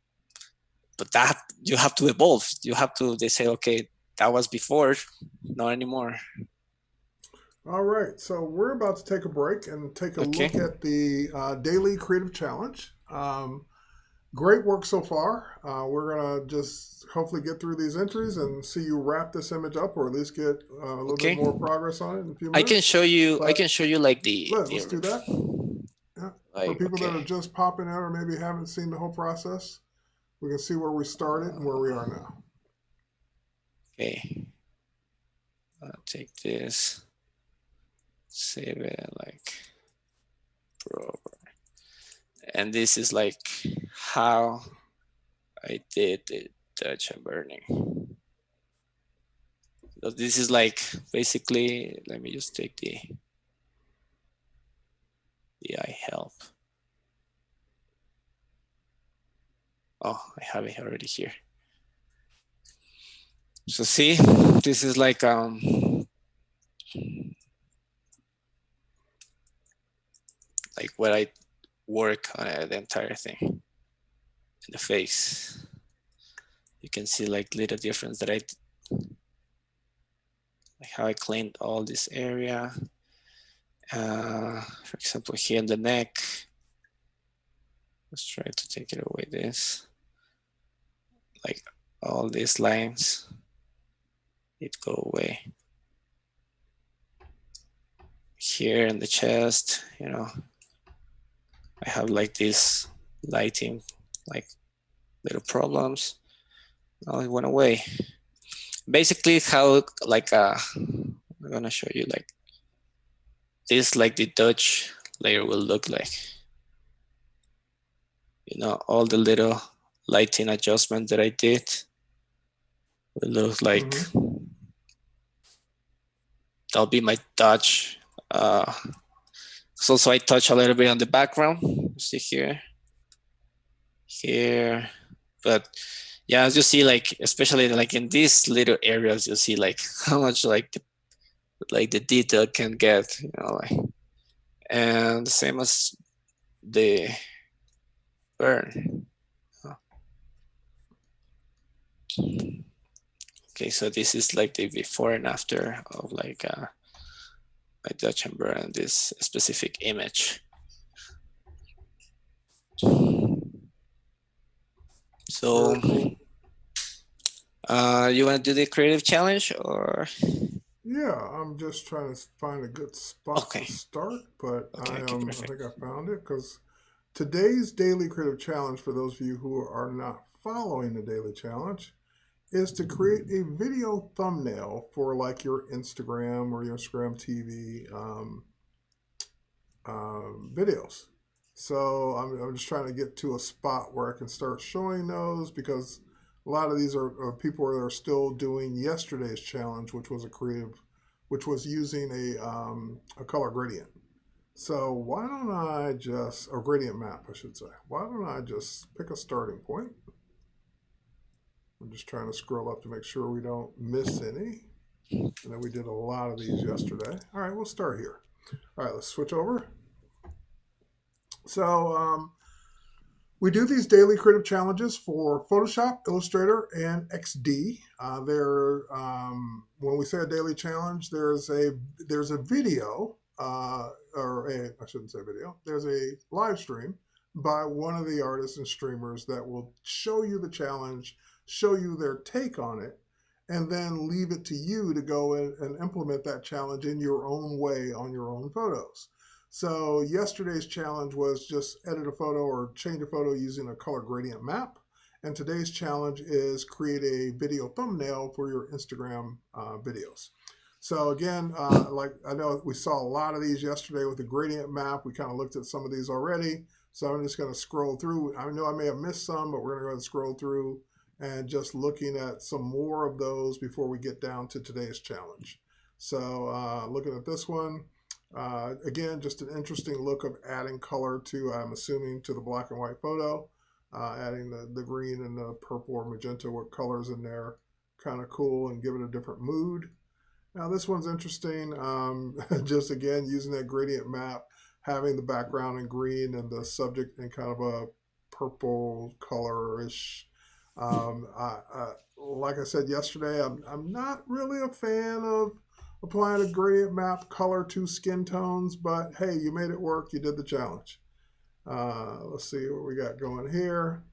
that you have to evolve, you have to, they say, okay, that was before, not anymore. All right. So we're about to take a break and take a Okay. look at the daily creative challenge. Great work so far. We're going to just hopefully get through these entries and see you wrap this image up or at least get a little bit Okay, more progress on it in a few I can minutes. show you, I But can show you like let's do that. Yeah. For like, people that are okay, just popping out or maybe haven't seen the whole process, we can see where we started and where we are now. okay, I'll take this, save it like pro, and this is like how I did the touch and burning. So this is like basically, let me just take the eye help. Oh, I have it already here. So see, this is like what I work on the entire thing in the face. You can see like little difference that I, like how I cleaned all this area. For example, here in the neck, let's try to take it away. This, like all these lines, it go away. Here in the chest, you know, I have like this lighting, like little problems. Oh, it went away. Basically, how like I'm gonna show you like this, like the Dutch layer will look like. You know, all the little lighting adjustment that I did will look like, Mm-hmm. that'll be my touch. So also I touch a little bit on the background. See here, here, but yeah, as you see, like especially like in these little areas, you see like how much like the detail can get, you know, like, and the same as the burn. Okay, so this is like the before and after of like my Dutch and burn this specific image. So Very cool. you want to do the creative challenge or? Yeah, I'm just trying to find a good spot Okay. to start, but Okay, I perfect. think I found it because today's daily creative challenge, for those of you who are not following the daily challenge, is to create a video thumbnail for like your Instagram or your Instagram TV videos. So I'm just trying to get to a spot where I can start showing those, because a lot of these are people that are still doing yesterday's challenge, which was which was using a color gradient. So why don't I just, a gradient map, I should say. Why don't I just pick a starting point? I'm just trying to scroll up to make sure we don't miss any. And then we did a lot of these yesterday. All right, we'll start here. All right, let's switch over. So we do these daily creative challenges for Photoshop, Illustrator, and XD. When we say a daily challenge, there's a video, I shouldn't say video. There's a live stream by one of the artists and streamers that will show you the challenge, show you their take on it, and then leave it to you to go in and implement that challenge in your own way on your own photos. So yesterday's challenge was just edit a photo or change a photo using a color gradient map. And today's challenge is create a video thumbnail for your Instagram videos. So again, like I know we saw a lot of these yesterday with the gradient map. We kind of looked at some of these already. So I'm just going to scroll through. I know I may have missed some, but we're going to go and scroll through and just looking at some more of those before we get down to today's challenge. So looking at this one. Again, just an interesting look of adding color to, I'm assuming, to the black and white photo, adding the green and the purple or magenta, what colors in there, kind of cool, and give it a different mood. Now this one's interesting, just again, using that gradient map, having the background in green and the subject in kind of a purple color-ish. Like I said yesterday, I'm not really a fan of applying a gradient map color to skin tones, but hey, you made it work. You did the challenge. Let's see what we got going here.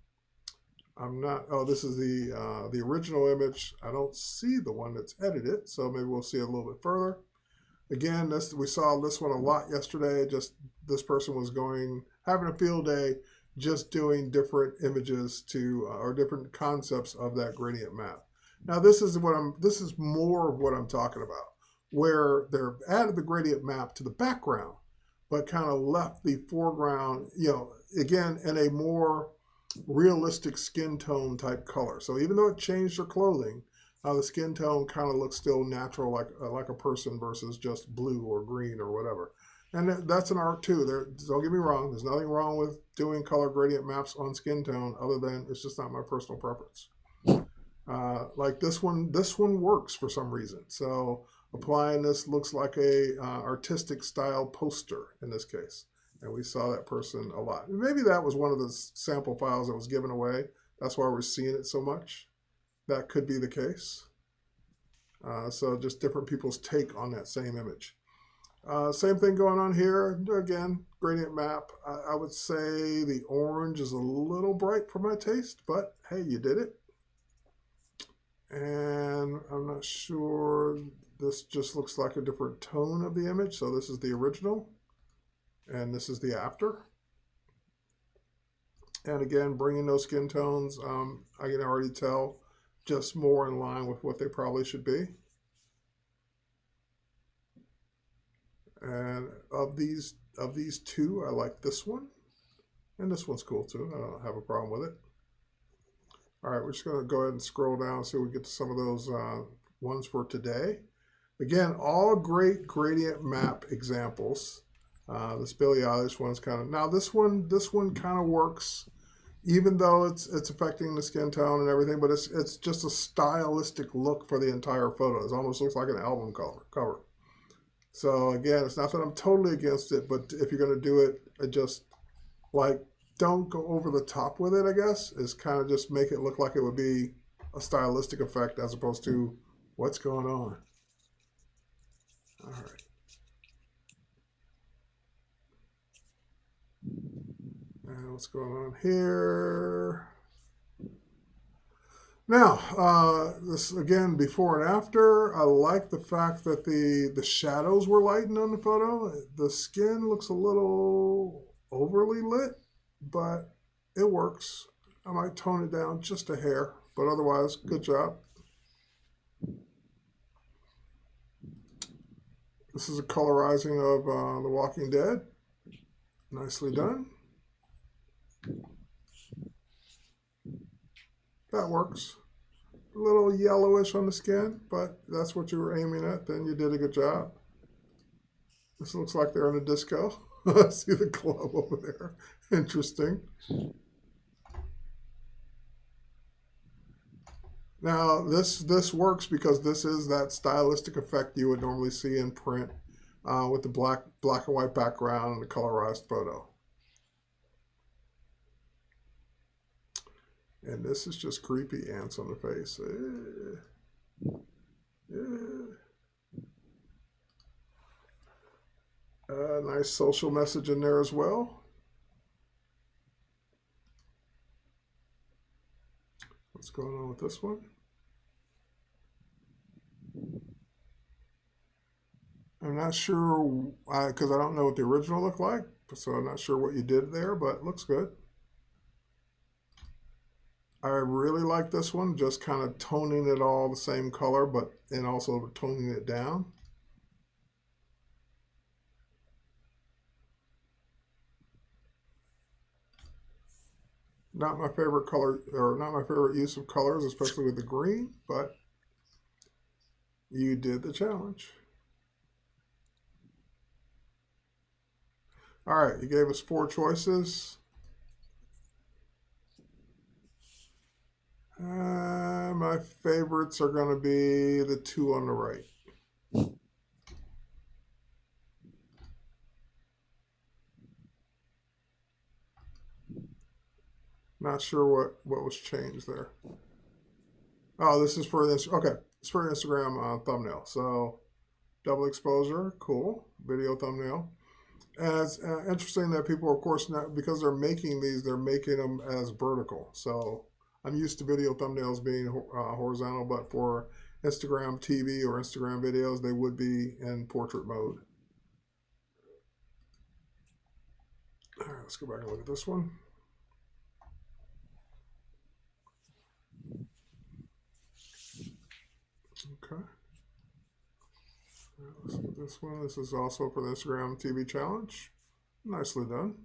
I'm not, oh, this is the original image. I don't see the one that's edited, so maybe we'll see it a little bit further. Again, we saw this one a lot yesterday. Just this person was having a field day, just doing different images or different concepts of that gradient map. Now this is more of what I'm talking about, where they've added the gradient map to the background, but kind of left the foreground, again, in a more realistic skin tone type color. So even though it changed their clothing, the skin tone kind of looks still natural, like a person versus just blue or green or whatever. And that's an art too. Don't get me wrong. There's nothing wrong with doing color gradient maps on skin tone, other than it's just not my personal preference. Like this one works for some reason. So applying this looks like a artistic style poster in this case. And we saw that person a lot. Maybe that was one of the sample files that was given away. That's why we're seeing it so much. That could be the case. So just different people's take on that same image. Same thing going on here. Again, gradient map. I would say the orange is a little bright for my taste, but hey, you did it. And I'm not sure, this just looks like a different tone of the image. So this is the original and this is the after. And again, bringing those skin tones, I can already tell, just more in line with what they probably should be. And of these two, I like this one, and this one's cool too. I don't have a problem with it. All right, we're just going to go ahead and scroll down so we get to some of those ones for today. Again, all great gradient map examples. This Billie Eilish one's kind of, now this one kind of works, even though it's affecting the skin tone and everything, but it's just a stylistic look for the entire photo. It almost looks like an album cover. So again, it's not that I'm totally against it, but if you're going to do it, just like, don't go over the top with it, I guess, is kind of just make it look like it would be a stylistic effect as opposed to what's going on. All right. And what's going on here? Now, this again, before and after. I like the fact that the shadows were lightened on the photo. The skin looks a little overly lit, but it works. I might tone it down just a hair, but otherwise, good job. This is a colorizing of The Walking Dead. Nicely done. That works. A little yellowish on the skin, but that's what you were aiming at. Then you did a good job. This looks like they're in a disco. See the glow over there. Interesting. Now, this works because this is that stylistic effect you would normally see in print with the black and white background and the colorized photo. And this is just creepy ants on the face. Nice social message in there as well. What's going on with this one? I'm not sure, because I don't know what the original looked like, so I'm not sure what you did there, but it looks good. I really like this one, just kind of toning it all the same color, and also toning it down. Not my favorite color, or not my favorite use of colors, especially with the green, but you did the challenge. All right, you gave us 4 choices. My favorites are going to be the 2 on the right. Not sure what was changed there. Oh, this is for this. Okay, it's for an Instagram thumbnail. So double exposure, cool. Video thumbnail. And it's interesting that people, of course, now because they're making these, they're making them as vertical. So I'm used to video thumbnails being horizontal, but for Instagram TV or Instagram videos, they would be in portrait mode. All right, let's go back and look at this one. Okay. Let's look at this one. This is also for the Instagram TV challenge. Nicely done.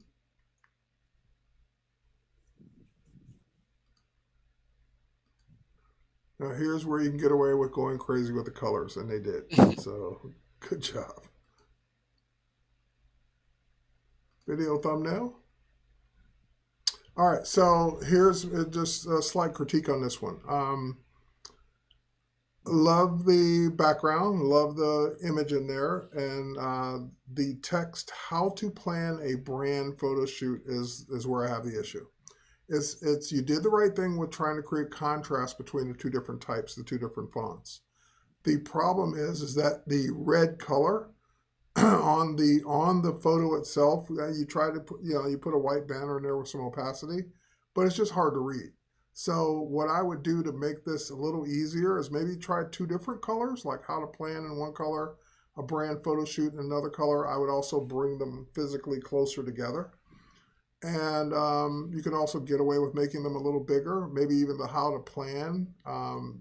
Now here's where you can get away with going crazy with the colors, and they did. So good job. Video thumbnail. All right, so here's just a slight critique on this one. Love the background, love the image in there, and the text, how to plan a brand photo shoot is where I have the issue. It's you did the right thing with trying to create contrast between the 2 different types, the 2 different fonts. The problem is that the red color on the photo itself, you try to put, you put a white banner in there with some opacity, but it's just hard to read. So what I would do to make this a little easier is maybe try 2 different colors, like how to plan in one color, a brand photo shoot in another color. I would also bring them physically closer together. And you can also get away with making them a little bigger, maybe even the how to plan,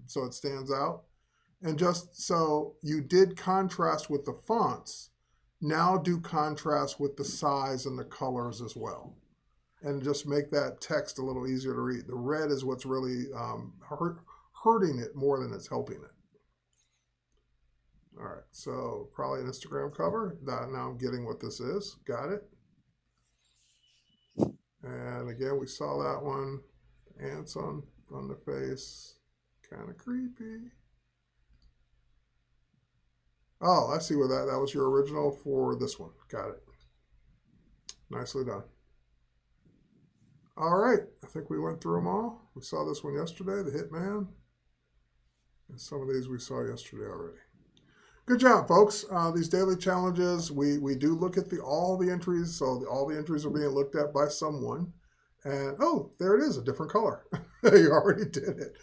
so it stands out. And just so you did contrast with the fonts, now do contrast with the size and the colors as well. And just make that text a little easier to read. The red is what's really hurting it more than it's helping it. All right, so probably an Instagram cover. Now I'm getting what this is. Got it. And again, we saw that one. Ants on the face. Kind of creepy. Oh, I see where that was your original for this one. Got it. Nicely done. All right, I think we went through them all. We saw this one yesterday, the Hitman. And some of these we saw yesterday already. Good job, folks. These daily challenges, we do look at all the entries, so all the entries are being looked at by someone. And oh, there it is, a different color. You already did it.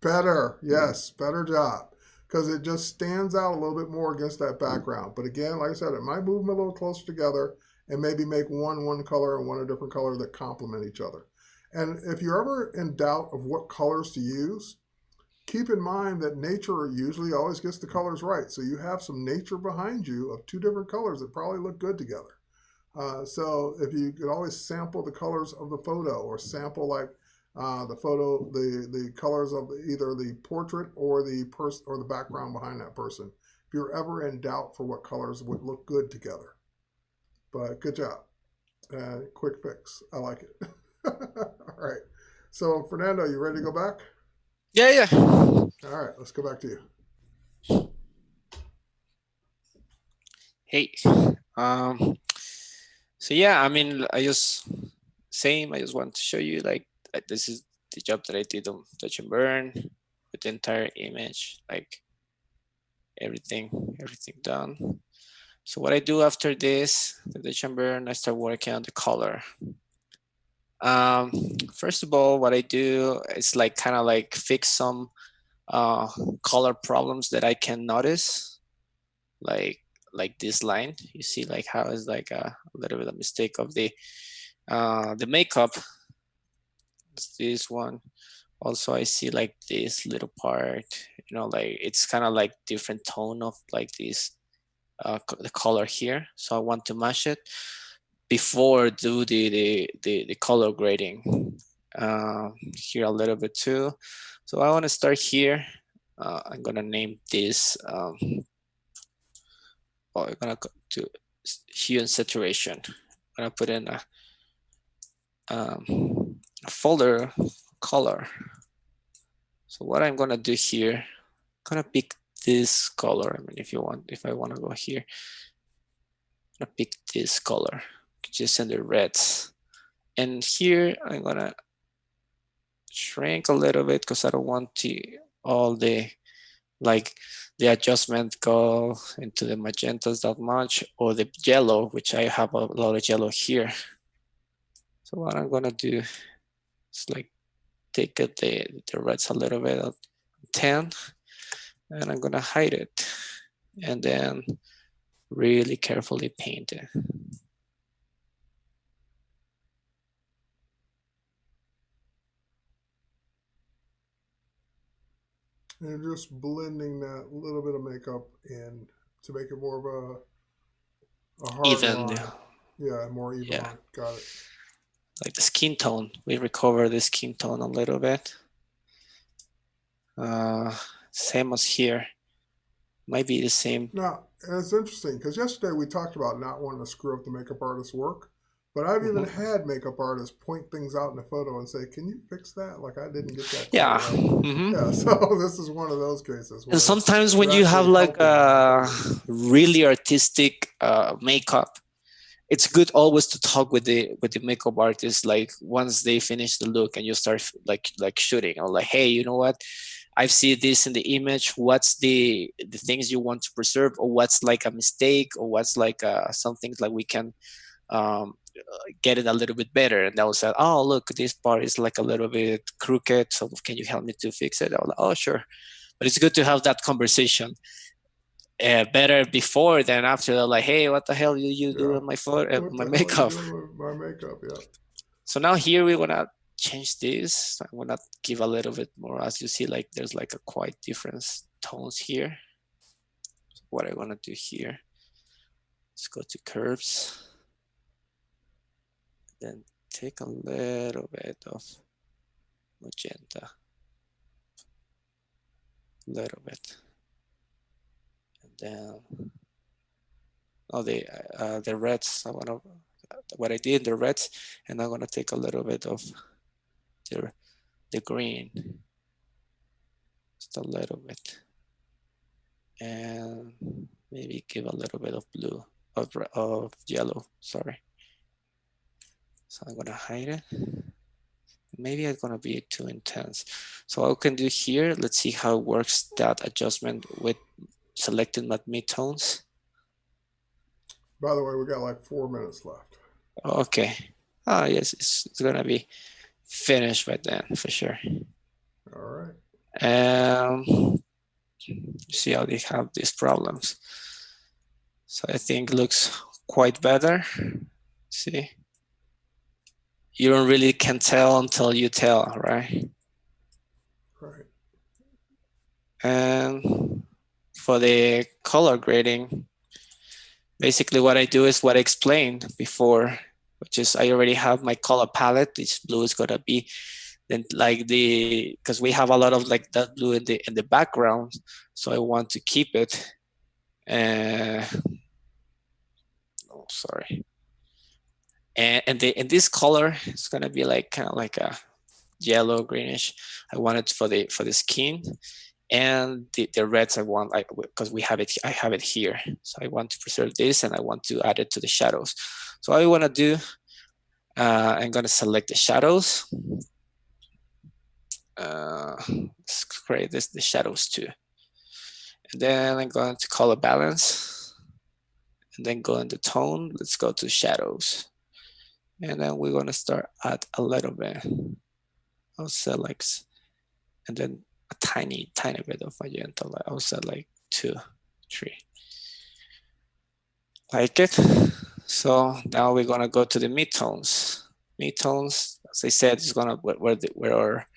Better, yes, better job. Because it just stands out a little bit more against that background. But again, like I said, it might move them a little closer together and maybe make one color and one a different color that complement each other. And if you're ever in doubt of what colors to use, keep in mind that nature usually always gets the colors right. So you have some nature behind you of two different colors that probably look good together. So if you could always sample the colors of the photo or sample like the photo, the colors of either the portrait or the person or the background behind that person. If you're ever in doubt for what colors would look good together, but good job, quick fix. I like it. All right. So Fernando, you ready to go back? Yeah, yeah. All right, let's go back to you. Hey. Um. So yeah, I mean, I just want to show you like this is the job that I did on Touch and Burn with the entire image, like everything done. So what I do after this, the Touch and Burn, I start working on the color. First of all, what I do is like kind of like fix some color problems that I can notice, like this line. You see like how is like a little bit of mistake of the makeup. It's this one. Also, I see like this little part, you know, like it's kind of like different tone of like this the color here. So I want to match it before do the color grading here a little bit too. So I want to start here. I'm gonna name this. I'm gonna go to Hue and Saturation. I'm gonna put in a folder color. So what I'm gonna do here, I'm gonna pick this color. I mean, if I want to go here, I'm gonna pick this color, just in the reds. And here I'm gonna shrink a little bit because I don't want all the like the adjustment go into the magentas that much, or the yellow, which I have a lot of yellow here. So what I'm gonna do is like take the reds a little bit of 10, and I'm gonna hide it, and then really carefully paint it. And you're just blending that little bit of makeup in to make it more of a hard Even, line. Yeah, more even yeah, line. Got it. like the skin tone. We recover the skin tone a little bit. Same as here. Might be the same. Now, it's interesting because yesterday we talked about not wanting to screw up the makeup artist's work, but I've even had makeup artists point things out in the photo and say, "Can you fix that? Like I didn't get that quite Yeah. right." Yeah, so this is one of those cases And where sometimes when you're you have actually like helping them. a really artistic makeup, it's good always to talk with the makeup artist, like once they finish the look and you start like shooting, or like, hey, you know what, I've seen this in the image, what's the things you want to preserve, or what's like a mistake, or what's like some things like we can get it a little bit better. And they'll say, oh look, this part is like a little bit crooked, so can you help me to fix it? I was like, oh sure. But it's good to have that conversation, better before than after. They're like, hey, what the hell you do Yeah. in my photo, What my the hell are you makeup? doing with my makeup? Yeah. So now here we want to change this. I want to give a little bit more. As you see, like there's like a quite different tones here. So what I want to do here, let's go to curves, then take a little bit of magenta, a little bit, and then the reds. I want to what I did, the reds, and I'm gonna take a little bit of the green, just a little bit, and maybe give a little bit of blue, of yellow, sorry. So I'm gonna hide it, Maybe it's gonna be too intense. So what I can do here, let's see how it works that adjustment with selecting my midtones. By the way, we got like 4 minutes left. Okay. Ah, yes, it's gonna be finished by then for sure. All right. See how they have these problems. So I think it looks quite better. See, you don't really can tell until you tell, right? Right. And for the color grading, basically what I do is what I explained before, which is I already have my color palette. This blue is gonna be then like because we have a lot of like that blue in the background, so I want to keep it. Oh, sorry. And this color is gonna be like kind of like a yellow greenish. I want it for the skin, and the reds I want like because we have it. I have it here, so I want to preserve this, and I want to add it to the shadows. So what I want to do, I'm gonna select the shadows. Let's create the shadows too, and then I'm going to color balance, and then go into tone. Let's go to shadows, and then we're gonna start add a little bit. I'll select, and then a tiny bit of magenta. I'll set like 2, 3. Like it. So now we're gonna go to the midtones. Midtones, as I said, is gonna where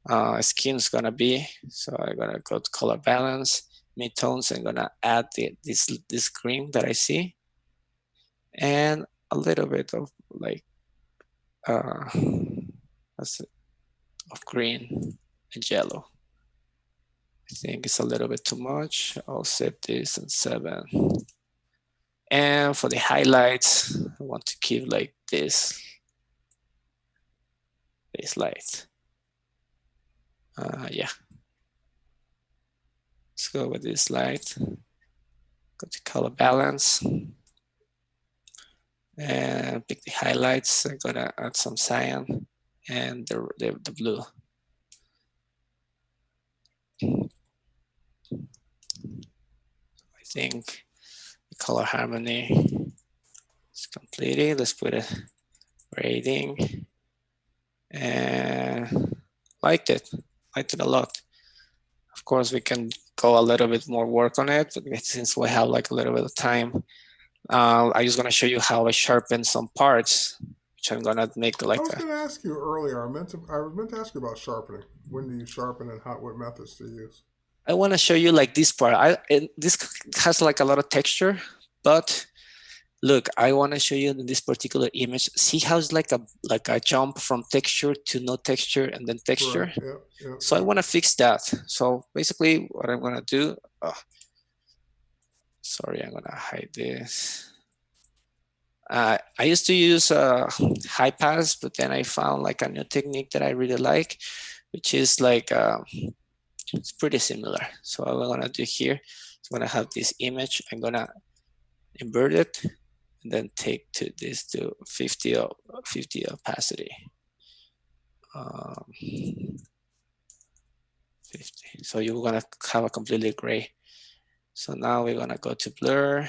our skin is gonna be. So I'm gonna go to color balance, midtones. I'm gonna add this green that I see, and a little bit of like uh, of green and yellow. I think it's a little bit too much. I'll set this on 7. And for the highlights, I want to keep like this light. Yeah. Let's go with this light. Go to color balance. And pick the highlights. I'm gonna add some cyan and the blue. I think the color harmony is completed. Let's put a rating. And liked it a lot. Of course, we can go a little bit more work on it, but since we have like a little bit of time, I'm just gonna show you how I sharpen some parts, which I'm gonna make I like was going to ask you earlier. I was meant to ask you about sharpening. When do you sharpen, and what methods do you use? I want to show you like this part. This has like a lot of texture, but look, I want to show you in this particular image. See how it's like a jump from texture to no texture and then texture. Right. Yep. Yep. So I want to fix that. So basically, what I'm gonna do. Sorry, I'm gonna hide this. I used to use high pass, but then I found like a new technique that I really like, which is like it's pretty similar. So what I'm gonna do here is I'm gonna have this image. I'm gonna invert it and then take this to 50 opacity. 50. So you're gonna have a completely gray. So now we're gonna go to blur,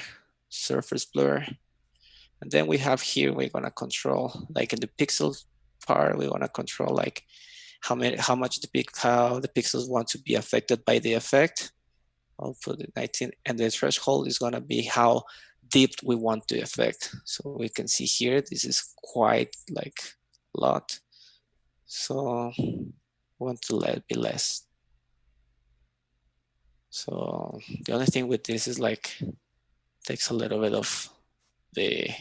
surface blur. And then we have here, we're gonna control, like in the pixel part, we wanna control like how much how the pixels want to be affected by the effect. I'll put it 19, and the threshold is gonna be how deep we want the effect. So we can see here, this is quite like a lot. So we want to let it be less. So the only thing with this is like, takes a little bit of the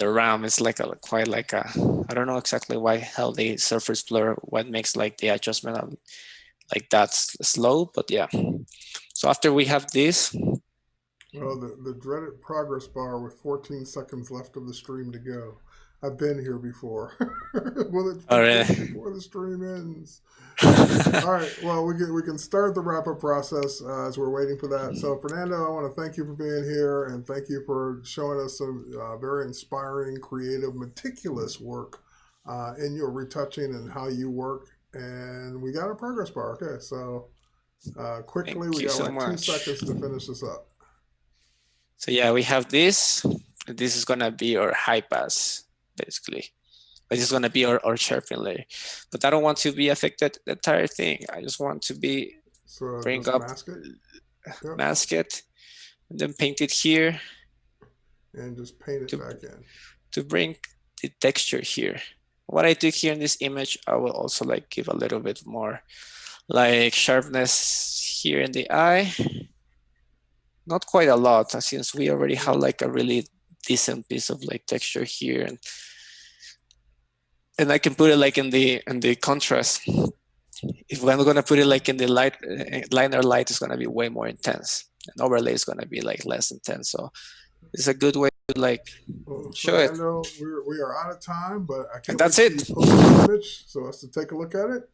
RAM is like quite like a, I don't know exactly how the surface blur, what makes like the adjustment of like that's slow, but yeah. So after we have this. Well, the dreaded progress bar with 14 seconds left of the stream to go. I've been here before. Will it be finished before the stream ends? All right. Well, we can start the wrap up process as we're waiting for that. So, Fernando, I want to thank you for being here, and thank you for showing us some very inspiring, creative, meticulous work in your retouching and how you work. And we got our progress bar. Okay, so quickly, Thank we you got so like two much. seconds to finish this up. So yeah, we have this. This is gonna be our high pass, basically. This is gonna be our sharpening layer. But I don't want to be affected the entire thing. I just want to be So bring just up, mask it. Yep. mask it, and then paint it here And just paint it to back in. to bring the texture here. What I do here in this image, I will also like give a little bit more like sharpness here in the eye. Not quite a lot, since we already have like a really decent piece of like texture here, and I can put it like in the contrast. If I'm gonna put it like in the light, liner light is gonna be way more intense, and overlay is gonna be like less intense. So it's a good way to like Well, show it. Fernando, we are out of time, but I And can't wait that's till you it. post this image so us to take a look at it.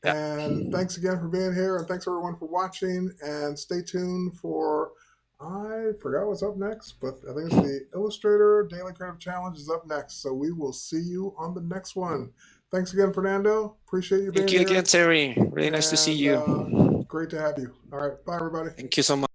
Yeah. And thanks again for being here, and thanks everyone for watching. And stay tuned for, I forgot what's up next, but I think it's the Illustrator Daily Creative Challenge is up next. So we will see you on the next one. Thanks again, Fernando. Appreciate you Thank being you again, here, Terry. Really nice to see and you. great to have you. All right, bye everybody. Thank you so much.